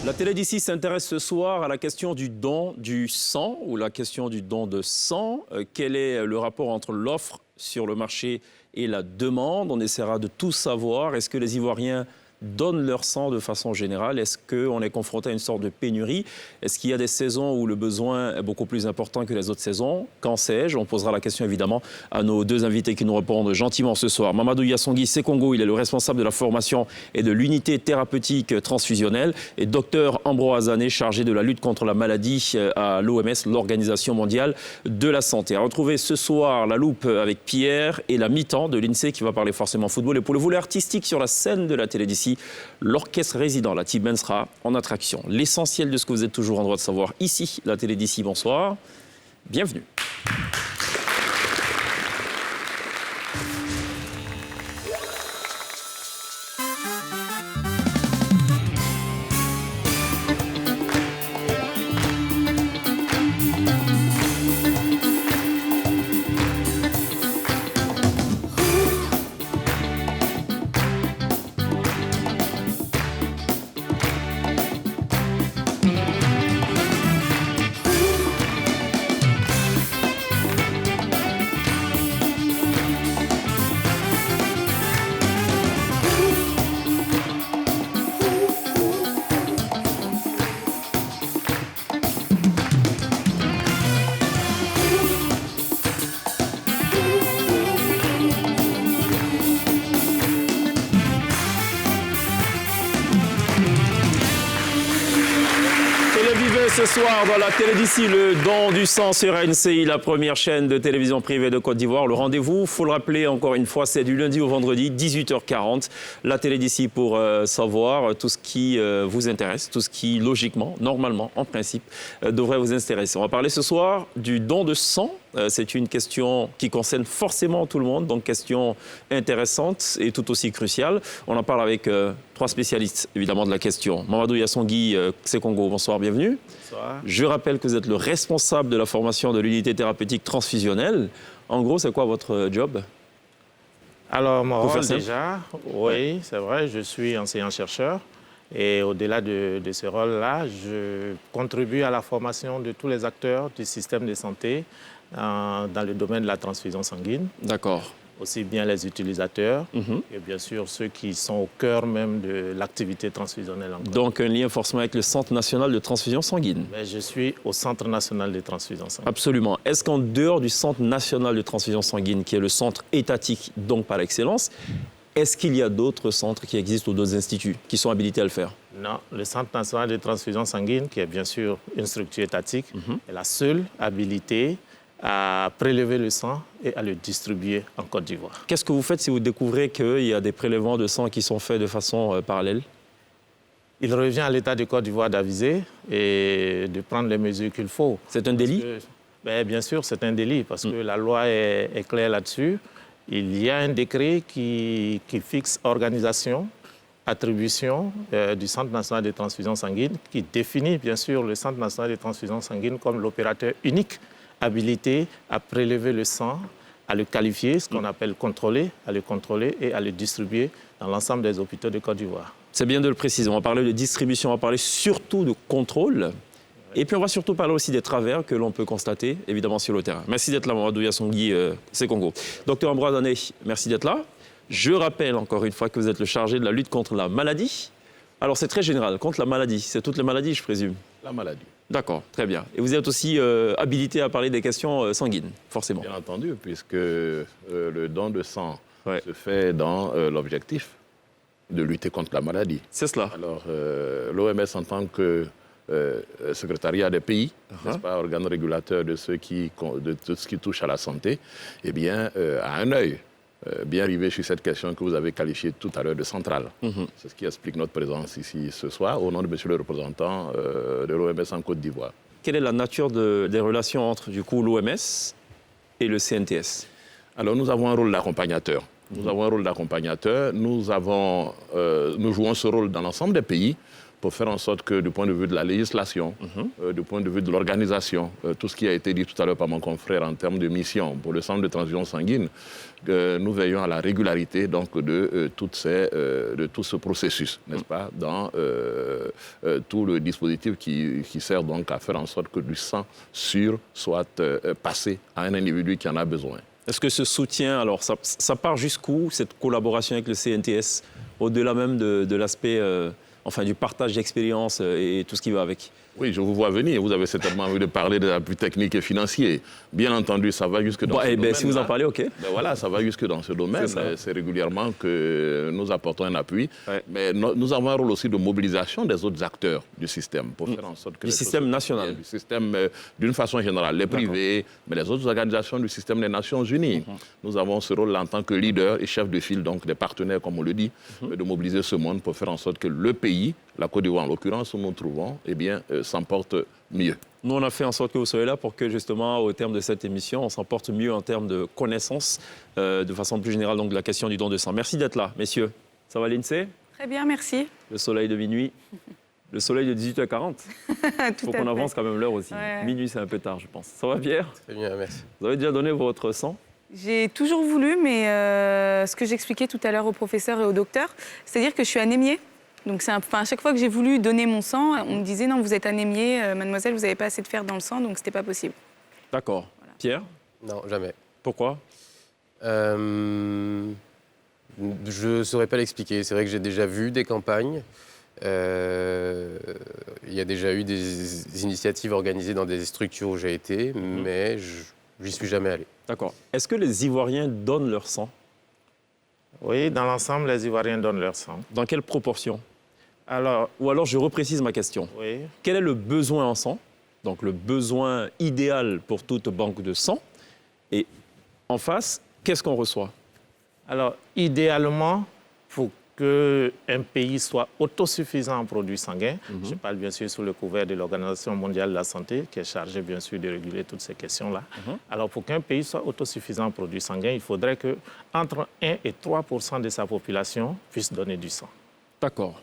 La télé d'ici s'intéresse ce soir à la question du don du sang ou la question du don de sang. Quel est le rapport entre l'offre sur le marché et la demande? On essaiera de tout savoir. Est-ce que les Ivoiriens donnent leur sang de façon générale? Est-ce qu'on est confronté à une sorte de pénurie? Est-ce qu'il y a des saisons où le besoin est beaucoup plus important que les autres saisons? Qu'en sais-je? On posera la question évidemment à nos deux invités qui nous répondent gentiment ce soir. Mamadou Yassongui Sekongo, il est le responsable de la formation et de l'unité thérapeutique transfusionnelle, et Dr Ambroise Ané, chargé de la lutte contre la maladie à l'OMS, l'Organisation mondiale de la santé. À retrouver ce soir la loupe avec Pierre et la mi-temps de l'INSEE qui va parler forcément football. Et pour le volet artistique sur la scène de la télé d'ici, l'orchestre résident, la T-Ben, sera en attraction. L'essentiel de ce que vous êtes toujours en droit de savoir ici, la télé d'ici. Bonsoir, bienvenue. Ce soir, dans la télé d'ici, le don du sang sur NCI, la première chaîne de télévision privée de Côte d'Ivoire. Le rendez-vous, il faut le rappeler encore une fois, c'est du lundi au vendredi, 18h40. La télé d'ici pour savoir tout ce qui vous intéresse, tout ce qui, logiquement, normalement, en principe, devrait vous intéresser. On va parler ce soir du don de sang. C'est une question qui concerne forcément tout le monde, donc question intéressante et tout aussi cruciale. On en parle avec trois spécialistes, évidemment, de la question. Mamadou Yassongui Sekongo, bonsoir, bienvenue. Bonsoir. Je rappelle que vous êtes le responsable de la formation de l'unité thérapeutique transfusionnelle. En gros, c'est quoi votre job? Alors, mon rôle déjà, oui, c'est vrai, je suis enseignant-chercheur. Et au-delà de ce rôle-là, je contribue à la formation de tous les acteurs du système de santé dans le domaine de la transfusion sanguine. D'accord. Aussi bien les utilisateurs et bien sûr ceux qui sont au cœur même de l'activité transfusionnelle. Donc un lien forcément avec le Centre national de transfusion sanguine. Mais je suis au Centre national de transfusion sanguine. Absolument. Est-ce qu'en dehors du Centre national de transfusion sanguine, qui est le centre étatique, donc par excellence, est-ce qu'il y a d'autres centres qui existent ou d'autres instituts qui sont habilités à le faire? Non, le Centre national de transfusion sanguine, qui est bien sûr une structure étatique, est la seule habilitée à prélever le sang et à le distribuer en Côte d'Ivoire. Qu'est-ce que vous faites si vous découvrez qu'il y a des prélèvements de sang qui sont faits de façon parallèle? Il revient à l'État de Côte d'Ivoire d'aviser et de prendre les mesures qu'il faut. C'est un délit? Bien sûr, c'est un délit parce que la loi est claire là-dessus. Il y a un décret qui fixe organisation, attribution du Centre national de transfusion sanguine, qui définit bien sûr le Centre national de transfusion sanguine comme l'opérateur unique habilité à prélever le sang, à le qualifier, ce qu'on appelle contrôler, à le contrôler et à le distribuer dans l'ensemble des hôpitaux de Côte d'Ivoire. C'est bien de le préciser. On va parler de distribution, on va parler surtout de contrôle. Et puis on va surtout parler aussi des travers que l'on peut constater, évidemment, sur le terrain. Merci d'être là, Mamadou Yassongui Sekongo. Docteur Ambroise Ané, merci d'être là. Je rappelle encore une fois que vous êtes le chargé de la lutte contre la maladie. Alors c'est très général, contre la maladie, c'est toutes les maladies, je présume. La maladie. D'accord, très bien. Et vous êtes aussi habilité à parler des questions sanguines, forcément. Bien entendu, puisque le don de sang se fait dans l'objectif de lutter contre la maladie. C'est cela. Alors, l'OMS en tant que secrétariat des pays, n'est-ce pas, organe régulateur de ce qui touche à la santé, eh bien, a un œil bien rivé sur cette question que vous avez qualifiée tout à l'heure de centrale. C'est ce qui explique notre présence ici ce soir, au nom de monsieur le représentant de l'OMS en Côte d'Ivoire. Quelle est la nature des relations entre, du coup, l'OMS et le CNTS? Alors, nous avons un rôle d'accompagnateur. Nous avons un rôle d'accompagnateur. Nous jouons ce rôle dans l'ensemble des pays pour faire en sorte que du point de vue de la législation, du point de vue de l'organisation, tout ce qui a été dit tout à l'heure par mon confrère en termes de mission pour le centre de transfusion sanguine, nous veillons à la régularité donc, de tout ce processus, n'est-ce pas, dans tout le dispositif qui sert donc à faire en sorte que du sang sûr soit passé à un individu qui en a besoin. Est-ce que ce soutien, alors ça part jusqu'où, cette collaboration avec le CNTS, au-delà même de l'aspect, du partage d'expérience et tout ce qui va avec? Oui, je vous vois venir. Vous avez certainement envie de parler de l'appui technique et financier. Bien entendu, ça va jusque dans ce domaine. Si vous en parlez, OK. Voilà, ça va jusque dans ce domaine. C'est régulièrement que nous apportons un appui. Ouais. Mais nous avons un rôle aussi de mobilisation des autres acteurs du système pour faire en sorte que... Du système national. Du système, d'une façon générale, les privés, mais les autres organisations du système des Nations Unies. Nous avons ce rôle en tant que leader et chef de file, donc des partenaires, comme on le dit, de mobiliser ce monde pour faire en sorte que le pays, la Côte d'Ivoire en l'occurrence, où nous nous trouvons, s'en porte mieux. Nous, on a fait en sorte que vous soyez là pour que, justement, au terme de cette émission, on s'en porte mieux en termes de connaissances, de façon plus générale, donc de la question du don de sang. Merci d'être là, messieurs. Ça va, l'INSEE? Très bien, merci. Le soleil de minuit, le soleil de 18h40. Il faut qu'on avance quand même l'heure aussi. Ouais. Minuit, c'est un peu tard, je pense. Ça va, Pierre? Très bien, merci. Vous avez déjà donné votre sang? J'ai toujours voulu, mais ce que j'expliquais tout à l'heure au professeur et au docteur, c'est-à-dire que je suis anémiée. Donc à chaque fois que j'ai voulu donner mon sang, on me disait non, vous êtes anémiée, mademoiselle, vous n'avez pas assez de fer dans le sang, donc c'était pas possible. D'accord. Voilà. Pierre? Non, jamais. Pourquoi? Je ne saurais pas l'expliquer. C'est vrai que j'ai déjà vu des campagnes. Il y a déjà eu des initiatives organisées dans des structures où j'ai été, mais j'y suis jamais allé. D'accord. Est-ce que les Ivoiriens donnent leur sang? Oui, dans l'ensemble, les Ivoiriens donnent leur sang. Dans quelle proportion? Ou alors, je reprécise ma question. Oui. Quel est le besoin en sang? Donc, le besoin idéal pour toute banque de sang. Et en face, qu'est-ce qu'on reçoit? Alors, idéalement, pour qu'un pays soit autosuffisant en produits sanguins, je parle bien sûr sous le couvert de l'Organisation mondiale de la santé, qui est chargée bien sûr de réguler toutes ces questions-là. Alors, pour qu'un pays soit autosuffisant en produits sanguins, il faudrait que entre 1 et 3% de sa population puisse donner du sang. D'accord.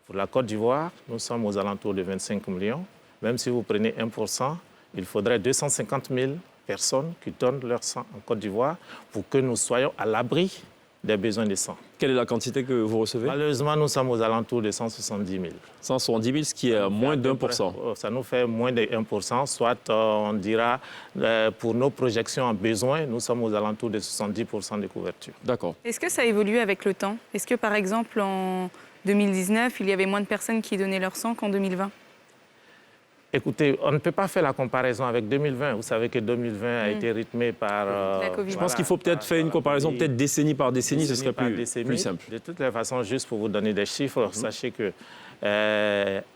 Pour la Côte d'Ivoire, nous sommes aux alentours de 25 millions. Même si vous prenez 1%, il faudrait 250 000 personnes qui donnent leur sang en Côte d'Ivoire pour que nous soyons à l'abri des besoins de sang. Quelle est la quantité que vous recevez? Malheureusement, nous sommes aux alentours de 170 000. 170 000, ce qui est à moins d'1%. Ça nous fait moins de 1%, soit on dira, pour nos projections en besoin, nous sommes aux alentours de 70% de couverture. D'accord. Est-ce que ça évolue avec le temps? Est-ce que, par exemple, en 2019, il y avait moins de personnes qui donnaient leur sang qu'en 2020? Écoutez, on ne peut pas faire la comparaison avec 2020. Vous savez que 2020 a été rythmé par... Je pense qu'il faut peut-être faire une comparaison, peut-être décennie par décennie, ce serait plus simple. De toutes les façons, juste pour vous donner des chiffres, sachez que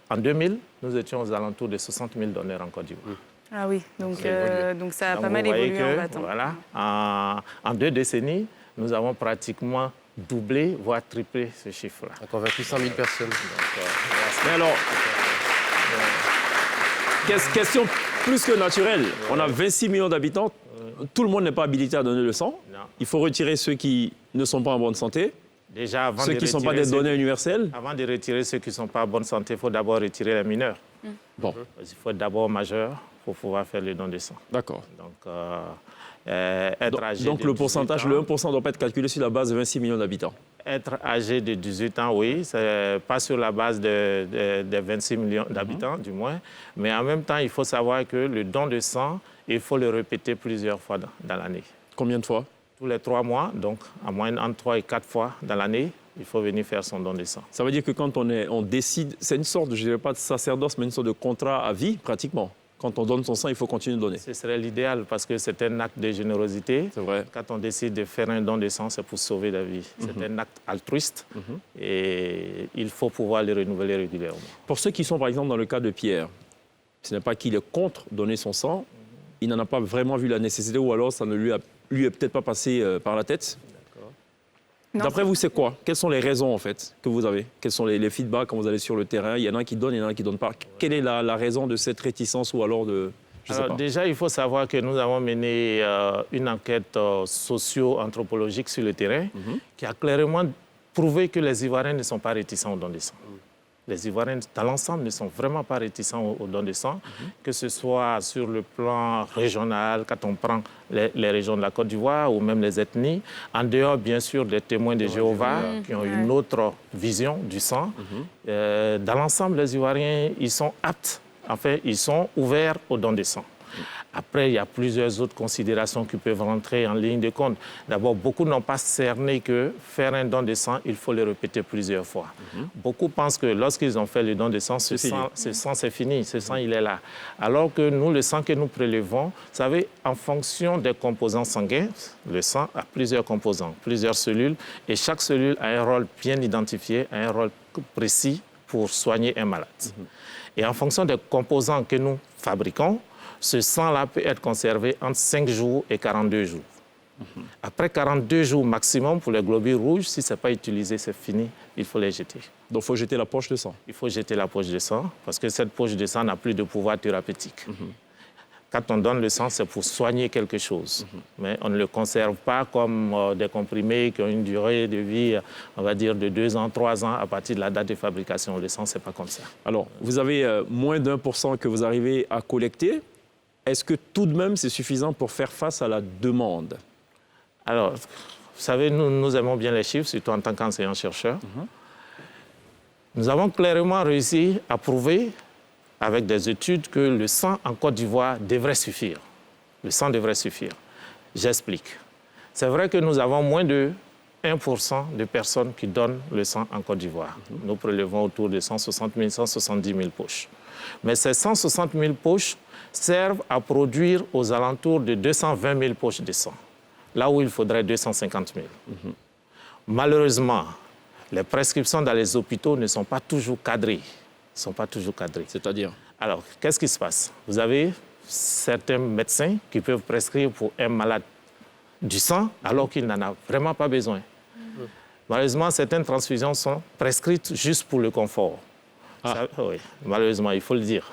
en 2000, nous étions aux alentours de 60 000 donneurs en Côte d'Ivoire. Ah oui, donc ça a pas mal évolué en 20 ans. Voilà, en 2 décennies, nous avons pratiquement doublé, voire triplé ce chiffre-là. On a convaincu 100 000 personnes. Mais alors... Question plus que naturelle. On a 26 millions d'habitants. Tout le monde n'est pas habilité à donner le sang. Non. Il faut retirer ceux qui ne sont pas en bonne santé. Déjà, ceux qui ne sont pas des donneurs universels. Avant de retirer ceux qui ne sont pas en bonne santé, il faut d'abord retirer les mineurs. Bon. Il faut être d'abord majeur pour pouvoir faire le don de sang. D'accord. Donc, être âgé donc de le pourcentage, ans, le 1% ne doit pas être calculé sur la base de 26 millions d'habitants. Être âgé de 18 ans, oui, c'est pas sur la base de 26 millions d'habitants, du moins. Mais en même temps, il faut savoir que le don de sang, il faut le répéter plusieurs fois dans l'année. Combien de fois? Tous les 3 mois, donc en moyenne entre 3 et 4 fois dans l'année, il faut venir faire son don de sang. Ça veut dire que quand on décide, c'est une sorte, je dirais pas de sacerdoce, mais une sorte de contrat à vie, pratiquement. Quand on donne son sang, il faut continuer de donner. Ce serait l'idéal parce que c'est un acte de générosité. C'est vrai. Quand on décide de faire un don de sang, c'est pour sauver la vie. C'est un acte altruiste et il faut pouvoir le renouveler régulièrement. Pour ceux qui sont, par exemple, dans le cas de Pierre, ce n'est pas qu'il est contre donner son sang, il n'en a pas vraiment vu la nécessité ou alors ça ne lui est peut-être pas passé par la tête. D'après vous, c'est quoi? Quelles sont les raisons, en fait, que vous avez? Quels sont les feedbacks quand vous allez sur le terrain? Il y en a qui donnent, il y en a qui ne donnent pas. Quelle est la raison de cette réticence ou alors de... Déjà, il faut savoir que nous avons mené une enquête socio-anthropologique sur le terrain qui a clairement prouvé que les Ivoiriens ne sont pas réticents au don de sang. Les Ivoiriens, dans l'ensemble, ne sont vraiment pas réticents au don de sang, que ce soit sur le plan régional, quand on prend les régions de la Côte d'Ivoire ou même les ethnies, en dehors, bien sûr, des témoins de Jéhovah qui ont une autre vision du sang. Dans l'ensemble, les Ivoiriens, ils sont aptes, enfin, ils sont ouverts au don de sang. Après, il y a plusieurs autres considérations qui peuvent rentrer en ligne de compte. D'abord, beaucoup n'ont pas cerné que faire un don de sang, il faut le répéter plusieurs fois. Beaucoup pensent que lorsqu'ils ont fait le don de sang, ce sang, c'est fini, ce sang, il est là. Alors que nous, le sang que nous prélevons, vous savez, en fonction des composants sanguins, le sang a plusieurs composants, plusieurs cellules, et chaque cellule a un rôle bien identifié, a un rôle précis pour soigner un malade. Et en fonction des composants que nous fabriquons, ce sang-là peut être conservé entre 5 jours et 42 jours. Après 42 jours maximum pour les globules rouges, si ce n'est pas utilisé, c'est fini, il faut les jeter. Donc il faut jeter la poche de sang. Il faut jeter la poche de sang parce que cette poche de sang n'a plus de pouvoir thérapeutique. Quand on donne le sang, c'est pour soigner quelque chose. Mais on ne le conserve pas comme des comprimés qui ont une durée de vie, on va dire, de 2 ans, 3 ans à partir de la date de fabrication. Le sang, ce n'est pas comme ça. Alors, vous avez moins d'1% que vous arrivez à collecter. Est-ce que tout de même, c'est suffisant pour faire face à la demande? Alors, vous savez, nous aimons bien les chiffres, surtout en tant qu'enseignants-chercheurs. Nous avons clairement réussi à prouver, avec des études, que le sang en Côte d'Ivoire devrait suffire. Le sang devrait suffire. J'explique. C'est vrai que nous avons moins de 1% de personnes qui donnent le sang en Côte d'Ivoire. Nous prélevons autour de 160 000, 170 000 poches. Mais ces 160 000 poches servent à produire aux alentours de 220 000 poches de sang, là où il faudrait 250 000. Malheureusement, les prescriptions dans les hôpitaux ne sont pas toujours cadrées. C'est-à-dire? Alors, qu'est-ce qui se passe? Vous avez certains médecins qui peuvent prescrire pour un malade du sang alors qu'il n'en a vraiment pas besoin. Malheureusement, certaines transfusions sont prescrites juste pour le confort. Ça, oui, malheureusement, il faut le dire.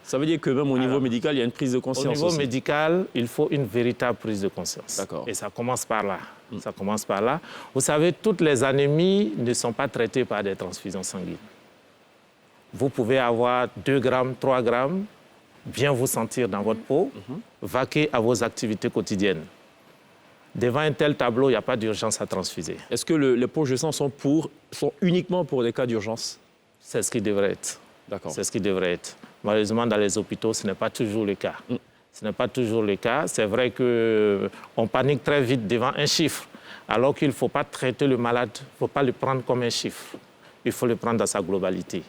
Ça veut dire que même au niveau médical, il y a une prise de conscience aussi. Au niveau médical, il faut une véritable prise de conscience. D'accord. Et ça commence par là. Ça commence par là. Vous savez, toutes les anémies ne sont pas traitées par des transfusions sanguines. Vous pouvez avoir 2 grammes, 3 grammes, bien vous sentir dans votre peau, vaquer à vos activités quotidiennes. Devant un tel tableau, il n'y a pas d'urgence à transfuser. Est-ce que les poches de sang sont uniquement pour des cas d'urgence? C'est ce qui devrait être. D'accord. C'est ce qui devrait être. Malheureusement, dans les hôpitaux, ce n'est pas toujours le cas. Ce n'est pas toujours le cas. C'est vrai qu'on panique très vite devant un chiffre, alors qu'il ne faut pas traiter le malade, il ne faut pas le prendre comme un chiffre. Il faut le prendre dans sa globalité.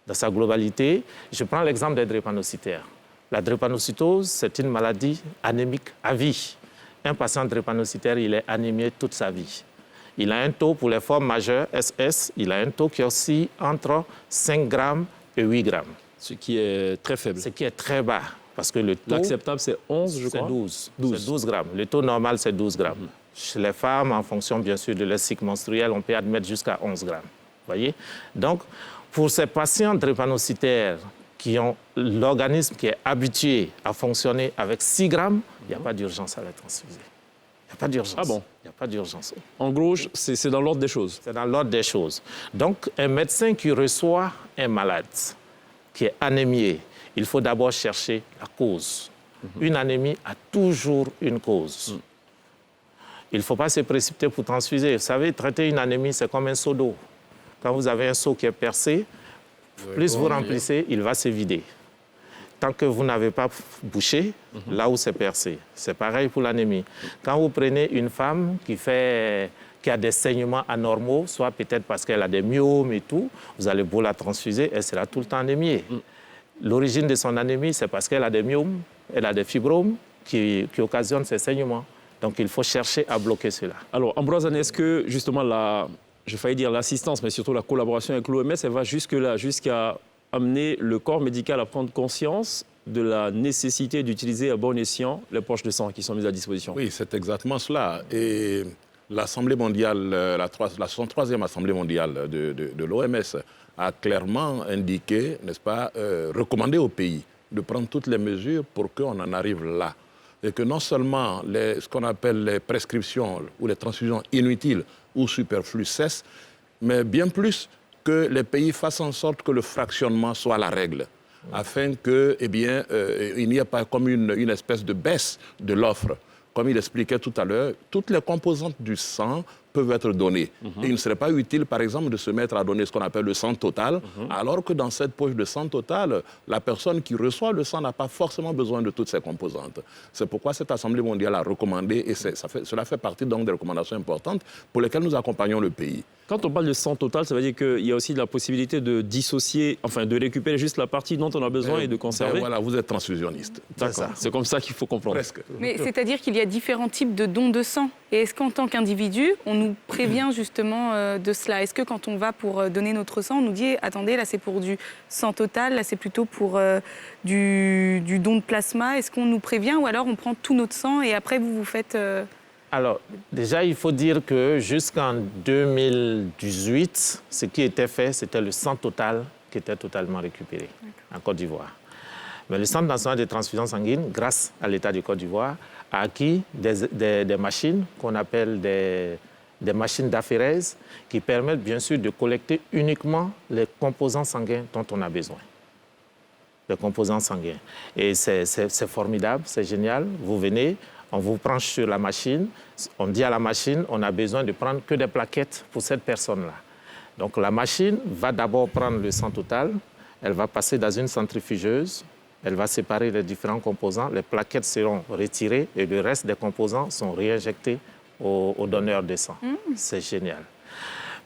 Dans sa globalité, je prends l'exemple des drépanocytaires. La drépanocytose, c'est une maladie anémique à vie. Un patient drépanocytaire, il est anémié toute sa vie. Il a un taux pour les formes majeures, SS, il a un taux qui oscille entre 5 grammes et 8 grammes. Ce qui est très faible. Ce qui est très bas, parce que le taux... L'acceptable, c'est 11, je crois. C'est 12. C'est 12 grammes. Le taux normal, c'est 12 grammes. Chez les femmes, en fonction, bien sûr, de leur cycle menstruel, on peut admettre jusqu'à 11 grammes. Vous voyez? Donc, pour ces patients drépanocytaires qui ont l'organisme qui est habitué à fonctionner avec 6 grammes, il n'y a pas d'urgence à les transfuser. Il n'y a pas d'urgence. Ah bon? Il n'y a pas d'urgence. En gros, c'est dans l'ordre des choses. C'est dans l'ordre des choses. Donc, un médecin qui reçoit un malade qui est anémié, il faut d'abord chercher la cause. Une anémie a toujours une cause. Il ne faut pas se précipiter pour transfuser. Vous savez, traiter une anémie, c'est comme un seau d'eau. Quand vous avez un seau qui est percé, plus vous remplissez, il va se vider. Tant que vous n'avez pas bouché, là où c'est percé. C'est pareil pour l'anémie. Quand vous prenez une femme qui a des saignements anormaux, soit peut-être parce qu'elle a des myomes et tout, vous allez beau la transfuser, elle sera tout le temps anémiée. L'origine de son anémie, c'est parce qu'elle a des myomes, elle a des fibromes qui occasionnent ces saignements. Donc il faut chercher à bloquer cela. Alors, Ambroise Ané, est-ce que justement, j'ai failli dire l'assistance, mais surtout la collaboration avec l'OMS, elle va jusque-là, jusqu'à amener le corps médical à prendre conscience de la nécessité d'utiliser à bon escient les poches de sang qui sont mises à disposition? Oui, c'est exactement cela. Et l'Assemblée mondiale, la 63e Assemblée mondiale de l'OMS a clairement indiqué, n'est-ce pas, recommandé au pays de prendre toutes les mesures pour qu'on en arrive là. Et que non seulement ce qu'on appelle les prescriptions ou les transfusions inutiles ou superflues cessent, mais bien plus, que les pays fassent en sorte que le fractionnement soit la règle, afin que, il n'y ait pas comme une espèce de baisse de l'offre. Comme il expliquait tout à l'heure, toutes les composantes du sang peuvent être données. Et il ne serait pas utile, par exemple, de se mettre à donner ce qu'on appelle le sang total, alors que dans cette poche de sang total, la personne qui reçoit le sang n'a pas forcément besoin de toutes ces composantes. C'est pourquoi cette Assemblée mondiale a recommandé, et cela fait partie donc des recommandations importantes pour lesquelles nous accompagnons le pays. Quand on parle de sang total, ça veut dire qu'il y a aussi la possibilité de dissocier, enfin de récupérer juste la partie dont on a besoin et de conserver. Voilà, vous êtes transfusionniste. D'accord, c'est comme ça qu'il faut comprendre. Presque. Mais c'est-à-dire qu'il y a différents types de dons de sang. Et est-ce qu'en tant qu'individu, on nous prévient justement de cela? Est-ce que quand on va pour donner notre sang, on nous dit « Attendez, là c'est pour du sang total, là c'est plutôt pour du don de plasma ». Est-ce qu'on nous prévient ou alors on prend tout notre sang et après vous faites... Alors, déjà, il faut dire que jusqu'en 2018, ce qui était fait, c'était le sang total qui était totalement récupéré en Côte d'Ivoire. Mais le Centre national de transfusion sanguine, grâce à l'État de Côte d'Ivoire, a acquis des machines qu'on appelle des machines d'aphérèse qui permettent bien sûr de collecter uniquement les composants sanguins dont on a besoin. Les composants sanguins. Et c'est formidable, c'est génial. Vous venez, on vous branche sur la machine, on dit à la machine, on a besoin de prendre que des plaquettes pour cette personne-là. Donc la machine va d'abord prendre le sang total, elle va passer dans une centrifugeuse, elle va séparer les différents composants, les plaquettes seront retirées et le reste des composants sont réinjectés au donneur de sang. C'est génial.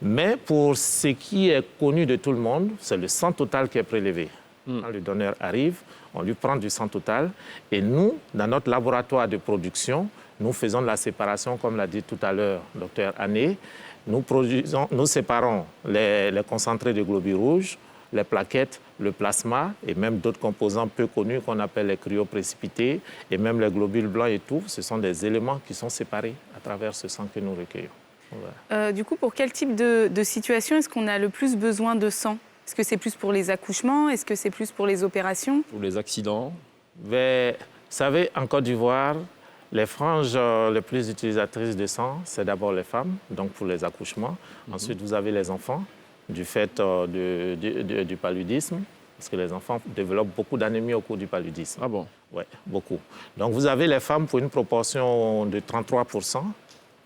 Mais pour ce qui est connu de tout le monde, c'est le sang total qui est prélevé. Quand le donneur arrive, on lui prend du sang total et nous, dans notre laboratoire de production, nous faisons de la séparation, comme l'a dit tout à l'heure le Dr Ané. Nous séparons les concentrés de globules rouges, les plaquettes, le plasma et même d'autres composants peu connus qu'on appelle les cryoprécipités et même les globules blancs et tout. Ce sont des éléments qui sont séparés à travers ce sang que nous recueillons. Voilà. Du coup, pour quel type de situation est-ce qu'on a le plus besoin de sang? Est-ce que c'est plus pour les accouchements? Est-ce que c'est plus pour les opérations? Pour les accidents? Mais, vous savez, en Côte d'Ivoire, les franges les plus utilisatrices de sang, c'est d'abord les femmes, donc pour les accouchements. Ensuite, vous avez les enfants, du fait du paludisme, parce que les enfants développent beaucoup d'anémie au cours du paludisme. Ah bon? Oui, beaucoup. Donc, vous avez les femmes pour une proportion de 33%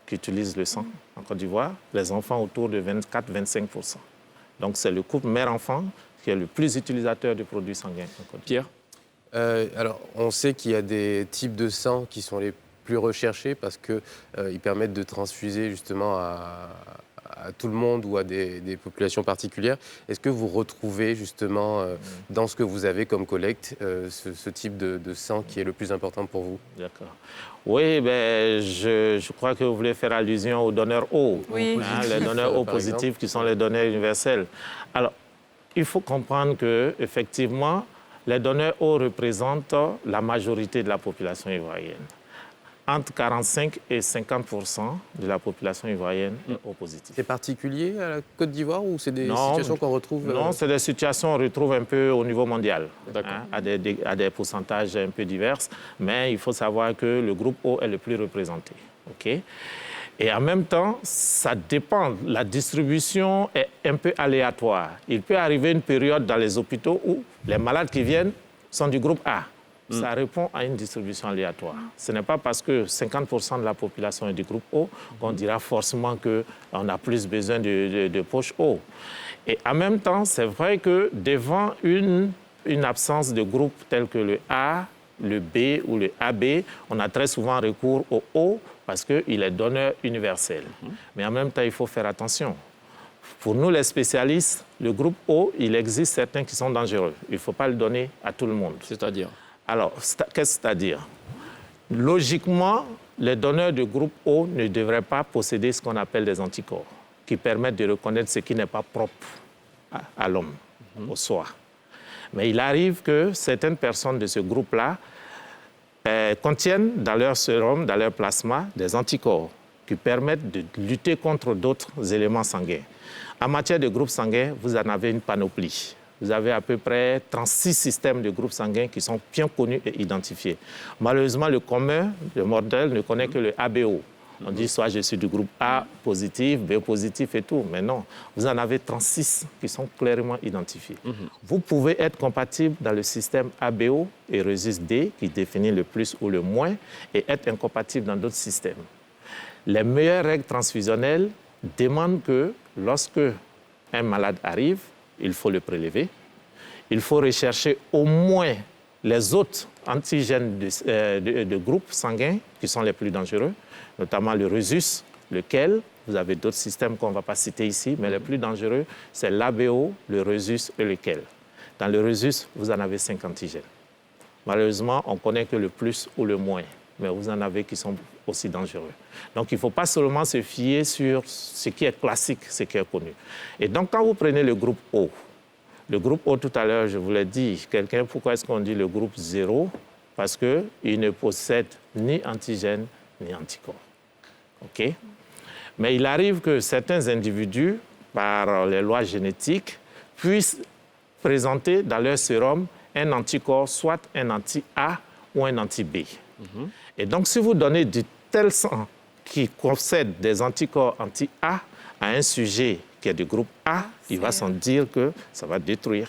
qui utilisent le sang en Côte d'Ivoire, les enfants autour de 24-25%. Donc, c'est le couple mère-enfant qui est le plus utilisateur de produits sanguins en Côte d'Ivoire. Pierre? Alors, on sait qu'il y a des types de sang qui sont les plus recherchés parce qu'ils permettent de transfuser justement à tout le monde ou à des populations particulières. Est-ce que vous retrouvez justement dans ce que vous avez comme collecte ce type de sang qui est le plus important pour vous? D'accord. Oui, je crois que vous voulez faire allusion aux donneurs O. Oui. Les donneurs O positifs qui sont les donneurs universels. Alors, il faut comprendre qu'effectivement, les donneurs O représentent la majorité de la population ivoirienne. Entre 45 et 50% de la population ivoirienne est O positive. C'est particulier à la Côte d'Ivoire ou c'est des situations qu'on retrouve Non, c'est des situations qu'on retrouve un peu au niveau mondial, à des pourcentages un peu divers. Mais il faut savoir que le groupe O est le plus représenté. Okay? Et en même temps, ça dépend. La distribution est un peu aléatoire. Il peut arriver une période dans les hôpitaux où les malades qui viennent sont du groupe A. Ça répond à une distribution aléatoire. Ce n'est pas parce que 50% de la population est du groupe O qu'on dira forcément qu'on a plus besoin de poche O. Et en même temps, c'est vrai que devant une absence de groupe tel que le A, le B ou le AB, on a très souvent recours au O parce qu'il est donneur universel. Mais en même temps, il faut faire attention. Pour nous, les spécialistes, le groupe O, il existe certains qui sont dangereux. Il ne faut pas le donner à tout le monde. C'est-à-dire? Alors, qu'est-ce que c'est-à-dire? Logiquement, les donneurs de groupe O ne devraient pas posséder ce qu'on appelle des anticorps, qui permettent de reconnaître ce qui n'est pas propre à l'homme, au soi. Mais il arrive que certaines personnes de ce groupe-là contiennent dans leur sérum, dans leur plasma, des anticorps qui permettent de lutter contre d'autres éléments sanguins. En matière de groupes sanguins, vous en avez une panoplie. Vous avez à peu près 36 systèmes de groupes sanguins qui sont bien connus et identifiés. Malheureusement, le commun, le mortel, ne connaît que le ABO. On dit soit je suis du groupe A positif, B positif et tout. Mais non, vous en avez 36 qui sont clairement identifiés. Vous pouvez être compatible dans le système ABO et registre D, qui définit le plus ou le moins, et être incompatible dans d'autres systèmes. Les meilleures règles transfusionnelles demandent que lorsque un malade arrive, il faut le prélever. Il faut rechercher au moins les autres antigènes de groupe sanguin qui sont les plus dangereux, notamment le rhésus, lequel, vous avez d'autres systèmes qu'on ne va pas citer ici, mais les plus dangereux, c'est l'ABO, le rhésus et lequel. Dans le rhésus, vous en avez 5 antigènes. Malheureusement, on ne connaît que le plus ou le moins, mais vous en avez qui sont aussi dangereux. Donc, il ne faut pas seulement se fier sur ce qui est classique, ce qui est connu. Et donc, quand vous prenez le groupe O, le groupe O, tout à l'heure, je vous l'ai dit, pourquoi est-ce qu'on dit le groupe 0? Parce qu'il ne possède ni antigène ni anticorps. OK? Mais il arrive que certains individus, par les lois génétiques, puissent présenter dans leur sérum un anticorps, soit un anti-A ou un anti-B. Et donc, si vous donnez du tel sang qui possède des anticorps anti-A à un sujet qui est du groupe A, il va s'en dire que ça va détruire.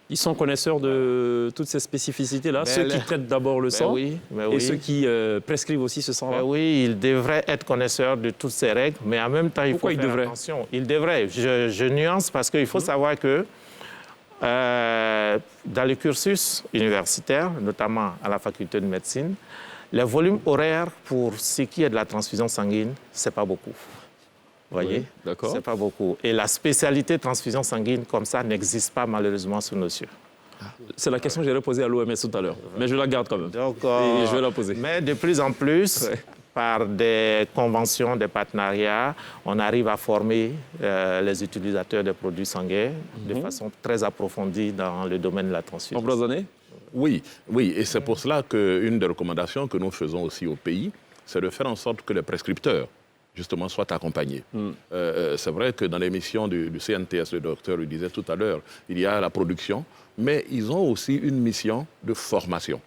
Ils sont connaisseurs de toutes ces spécificités-là, ceux qui traitent d'abord le sang et ceux qui prescrivent aussi ce sang-là. Oui, ils devraient être connaisseurs de toutes ces règles, mais en même temps, il faut faire attention. Ils devraient. Je nuance parce qu'il faut savoir que dans le cursus universitaire, notamment à la faculté de médecine, les volumes horaires pour ce qui est de la transfusion sanguine, ce n'est pas beaucoup. Vous voyez? D'accord. C'est pas beaucoup. Et la spécialité transfusion sanguine, comme ça, n'existe pas malheureusement sous nos cieux. C'est la question que j'allais poser à l'OMS tout à l'heure. Mais je la garde quand même. Donc, et je vais la poser. Mais de plus en plus, par des conventions, des partenariats, on arrive à former les utilisateurs des produits sanguins de façon très approfondie dans le domaine de la transfusion. Embrasonné? Oui, et c'est pour cela qu'une des recommandations que nous faisons aussi au pays, c'est de faire en sorte que les prescripteurs justement, soient accompagnés. C'est vrai que dans l'émission du CNTS, le docteur le disait tout à l'heure, il y a la production, mais ils ont aussi une mission de formation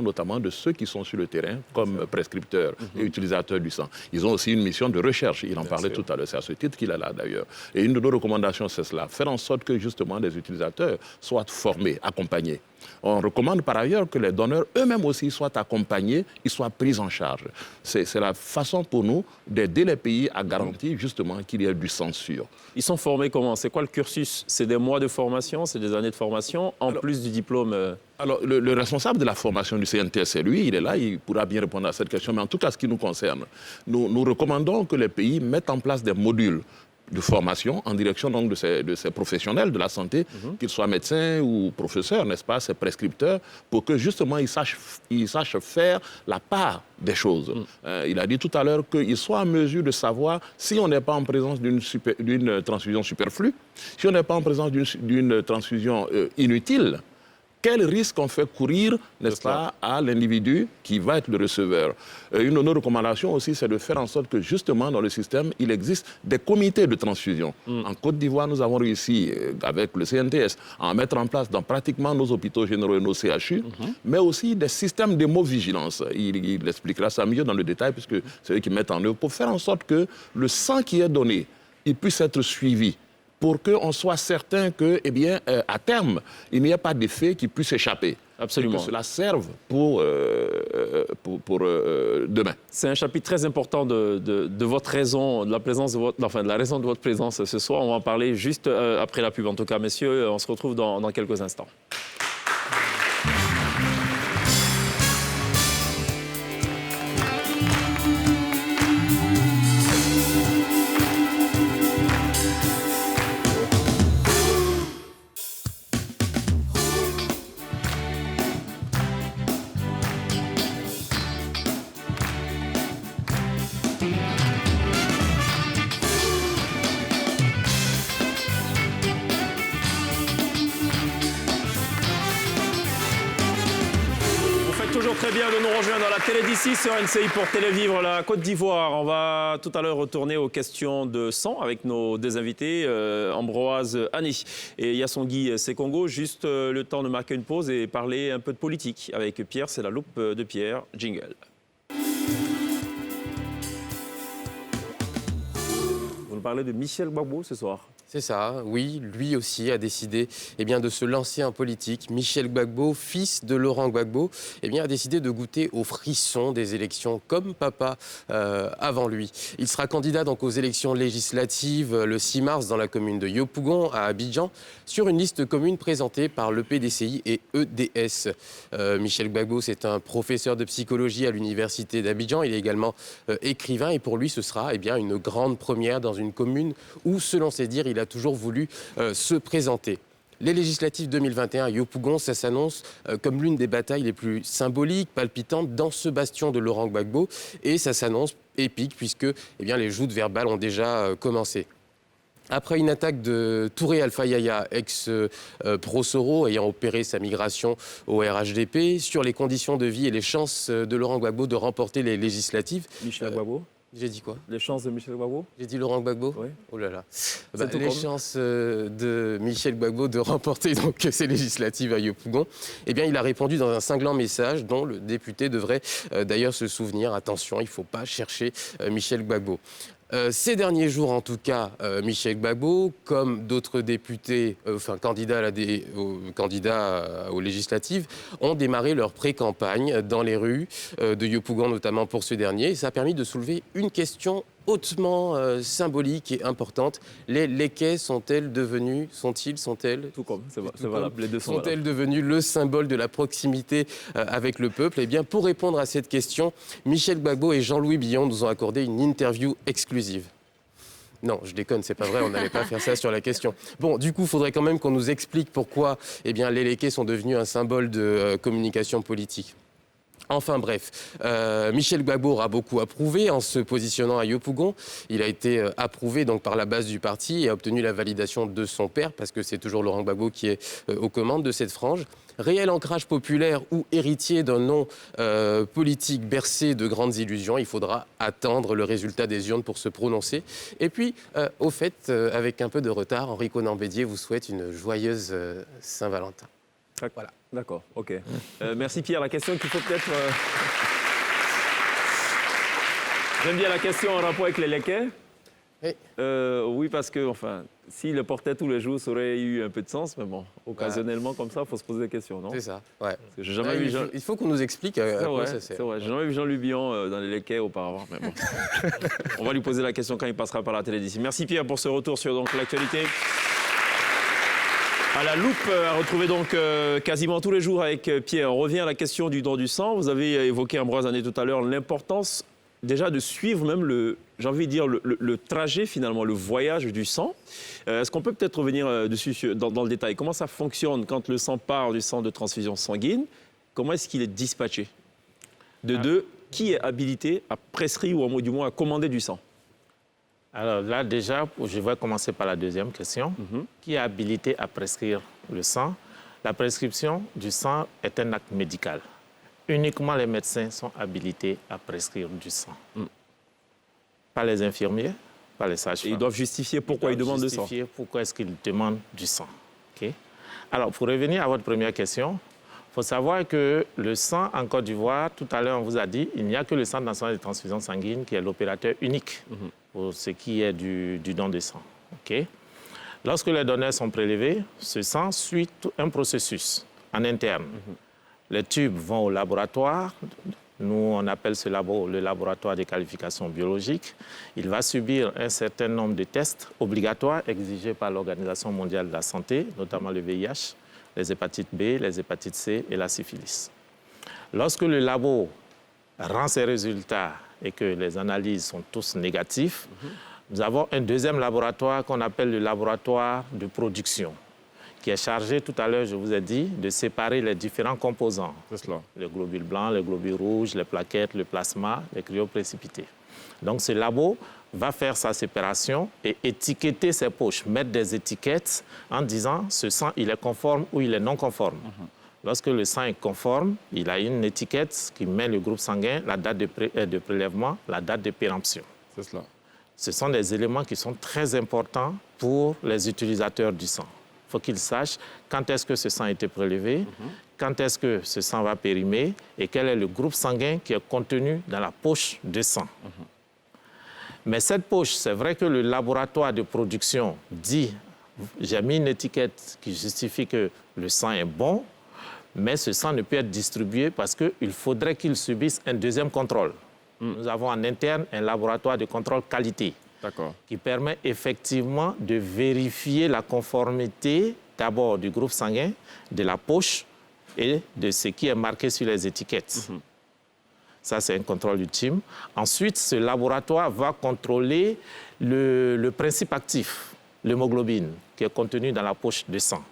notamment de ceux qui sont sur le terrain comme prescripteurs et utilisateurs du sang. Ils ont aussi une mission de recherche, il en parlait tout à l'heure, c'est à ce titre qu'il est là d'ailleurs. Et une de nos recommandations, c'est cela, faire en sorte que justement les utilisateurs soient formés, accompagnés. On recommande par ailleurs que les donneurs eux-mêmes aussi soient accompagnés, ils soient pris en charge. C'est la façon pour nous d'aider les pays à garantir justement qu'il y ait du sang sûr. Ils sont formés comment? C'est quoi le cursus? C'est des mois de formation, c'est des années de formation, plus du diplôme Alors, le responsable de la formation du CNTS, c'est lui, il est là, il pourra bien répondre à cette question. Mais en tout cas, ce qui nous concerne, nous recommandons que les pays mettent en place des modules de formation en direction donc, de ces professionnels de la santé, qu'ils soient médecins ou professeurs, n'est-ce pas, ces prescripteurs, pour que justement ils sachent faire la part des choses. Il a dit tout à l'heure qu'ils soient en mesure de savoir si on n'est pas en présence d'une transfusion superflue, si on n'est pas en présence d'une transfusion inutile, quel risque on fait courir, n'est-ce pas, à l'individu qui va être le receveur. Une de nos recommandations aussi, c'est de faire en sorte que justement dans le système, il existe des comités de transfusion. En Côte d'Ivoire, nous avons réussi, avec le CNTS, à en mettre en place dans pratiquement nos hôpitaux généraux et nos CHU, mais aussi des systèmes d'hémovigilance. Il expliquera ça mieux dans le détail, puisque c'est eux qui mettent en œuvre, pour faire en sorte que le sang qui est donné, il puisse être suivi, pour qu'on soit certain que, eh bien, à terme, il n'y ait pas d'effet qui puisse échapper. Absolument. Et que cela serve pour demain. C'est un chapitre très important de votre raison, de la raison de votre présence ce soir. On va en parler juste après la pub. En tout cas, messieurs, on se retrouve dans quelques instants. Très bien de nous rejoindre dans la télé d'ici sur NCI pour Télévivre la Côte d'Ivoire. On va tout à l'heure retourner aux questions de sang avec nos deux invités, Ambroise Annie et Yassongui Sekongo. Juste le temps de marquer une pause et parler un peu de politique avec Pierre. C'est la loupe de Pierre. Jingle. parler de Michel Gbagbo ce soir. C'est ça, oui. Lui aussi a décidé de se lancer en politique. Michel Gbagbo, fils de Laurent Gbagbo, a décidé de goûter aux frissons des élections comme papa avant lui. Il sera candidat donc aux élections législatives le 6 mars dans la commune de Yopougon à Abidjan sur une liste commune présentée par le PDCI et EDS. Michel Gbagbo, c'est un professeur de psychologie à l'université d'Abidjan. Il est également écrivain et pour lui, ce sera une grande première dans une commune où, selon ses dires, il a toujours voulu se présenter. Les législatives 2021 à Yopougon, ça s'annonce comme l'une des batailles les plus symboliques, palpitantes dans ce bastion de Laurent Gbagbo. Et ça s'annonce épique puisque les joutes verbales ont déjà commencé. Après une attaque de Touré Alpha Yaya, ex-pro-Soro, ayant opéré sa migration au RHDP, sur les conditions de vie et les chances de Laurent Gbagbo de remporter les législatives. Michel Gbagbo. J'ai dit quoi? Les chances de Michel Gbagbo? J'ai dit Laurent Gbagbo? Oui. Oh là là. Les chances de Michel Gbagbo de remporter donc ces législatives à Yopougon, il a répondu dans un cinglant message dont le député devrait d'ailleurs se souvenir. Attention, il ne faut pas chercher Michel Gbagbo. Ces derniers jours, en tout cas, Michel Gbagbo, comme d'autres députés, candidats aux législatives, ont démarré leur pré-campagne dans les rues de Yopougon, notamment pour ce dernier. Et ça a permis de soulever une question hautement symbolique et importante. Les Lékais sont-elles devenues, sont-elles tout comme, c'est valable, les deux sont sont-elles devenues le symbole de la proximité avec le peuple? Pour répondre à cette question, Michel Gbagbo et Jean-Louis Billon nous ont accordé une interview exclusive. Non, je déconne, c'est pas vrai, on n'allait pas faire ça sur la question. Bon, du coup, il faudrait quand même qu'on nous explique pourquoi les Lékais sont devenus un symbole de communication politique. Enfin bref, Michel Gbagbo aura beaucoup approuvé en se positionnant à Yopougon. Il a été approuvé donc par la base du parti et a obtenu la validation de son père, parce que c'est toujours Laurent Gbagbo qui est aux commandes de cette frange. Réel ancrage populaire ou héritier d'un nom politique bercé de grandes illusions, il faudra attendre le résultat des urnes pour se prononcer. Et puis, au fait, avec un peu de retard, Henri Conan-Bédier vous souhaite une joyeuse Saint-Valentin. Voilà. D'accord, ok. Merci Pierre. La question qu'il faut peut-être... J'aime bien la question en rapport avec les Lékais. Oui. Oui, parce que, s'il le portait tous les jours, ça aurait eu un peu de sens, mais bon, occasionnellement, comme ça, il faut se poser des questions, non? C'est ça, ouais. Il faut qu'on nous explique à quoi ça sert. C'est vrai, j'ai jamais vu Jean-Louis Billon dans les Lékais auparavant, mais bon. On va lui poser la question quand il passera par la télé d'ici. Merci Pierre pour ce retour sur l'actualité. À la loupe, à retrouver donc quasiment tous les jours avec Pierre. On revient à la question du don du sang. Vous avez évoqué, Ambroise Ané, tout à l'heure, l'importance déjà de suivre même le trajet finalement, le voyage du sang. Est-ce qu'on peut peut-être revenir dessus dans le détail? Comment ça fonctionne quand le sang part du centre de transfusion sanguine? Comment est-ce qu'il est dispatché? Deux, qui est habilité à prescrire ou du moins à commander du sang? Alors là, déjà, je vais commencer par la deuxième question. Qui est habilité à prescrire le sang? La prescription du sang est un acte médical. Uniquement les médecins sont habilités à prescrire du sang. Pas les infirmiers, pas les sages-femmes. Ils doivent justifier pourquoi ils demandent du sang. Justifier pourquoi est-ce qu'ils demandent du sang. Okay? Alors, pour revenir à votre première question, il faut savoir que le sang en Côte d'Ivoire, tout à l'heure, on vous a dit, il n'y a que le Centre national de transfusion sanguine qui est l'opérateur unique pour ce qui est du don de sang. Okay? Lorsque les donneurs sont prélevés, ce sang suit un processus en interne. Les tubes vont au laboratoire. Nous, on appelle ce labo le laboratoire des qualifications biologiques. Il va subir un certain nombre de tests obligatoires exigés par l'Organisation mondiale de la santé, notamment le VIH, les hépatites B, les hépatites C et la syphilis. Lorsque le labo rend ses résultats et que les analyses sont tous négatifs, nous avons un deuxième laboratoire qu'on appelle le laboratoire de production, qui est chargé, tout à l'heure, je vous ai dit, de séparer les différents composants. C'est cela. Les globules blancs, les globules rouges, les plaquettes, le plasma, les cryoprécipités. Donc ce labo va faire sa séparation et étiqueter ses poches, mettre des étiquettes en disant ce sang, il est conforme ou il est non conforme. Lorsque le sang est conforme, il a une étiquette qui met le groupe sanguin, la date de prélèvement, la date de péremption. C'est cela. Ce sont des éléments qui sont très importants pour les utilisateurs du sang. Il faut qu'ils sachent quand est-ce que ce sang a été prélevé, quand est-ce que ce sang va périmer et quel est le groupe sanguin qui est contenu dans la poche de sang. Mais cette poche, c'est vrai que le laboratoire de production dit, j'ai mis une étiquette qui justifie que le sang est bon, mais ce sang ne peut être distribué parce qu'il faudrait qu'il subisse un deuxième contrôle. Nous avons en interne un laboratoire de contrôle qualité qui permet effectivement de vérifier la conformité d'abord du groupe sanguin, de la poche et de ce qui est marqué sur les étiquettes. Ça, c'est un contrôle ultime. Ensuite, ce laboratoire va contrôler le principe actif, l'hémoglobine, qui est contenu dans la poche de sang.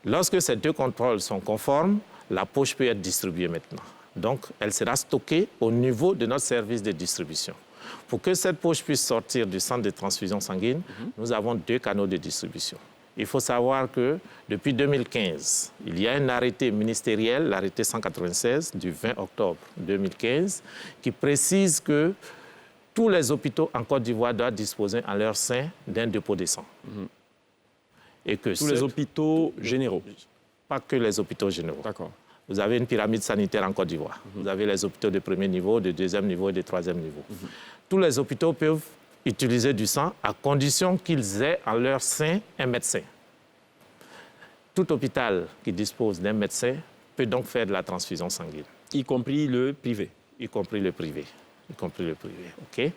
Lorsque ces deux contrôles sont conformes, la poche peut être distribuée maintenant. Donc, elle sera stockée au niveau de notre service de distribution. Pour que cette poche puisse sortir du centre de transfusion sanguine, nous avons 2 canaux de distribution. Il faut savoir que depuis 2015, il y a un arrêté ministériel, l'arrêté 196 du 20 octobre 2015, qui précise que tous les hôpitaux en Côte d'Ivoire doivent disposer en leur sein d'un dépôt de sang. Et que tous les hôpitaux généraux? Pas que les hôpitaux généraux. D'accord. Vous avez une pyramide sanitaire en Côte d'Ivoire. Vous avez les hôpitaux de premier niveau, de deuxième niveau et de troisième niveau. Tous les hôpitaux peuvent utiliser du sang à condition qu'ils aient en leur sein un médecin. Tout hôpital qui dispose d'un médecin peut donc faire de la transfusion sanguine. Y compris le privé? Y compris le privé. OK?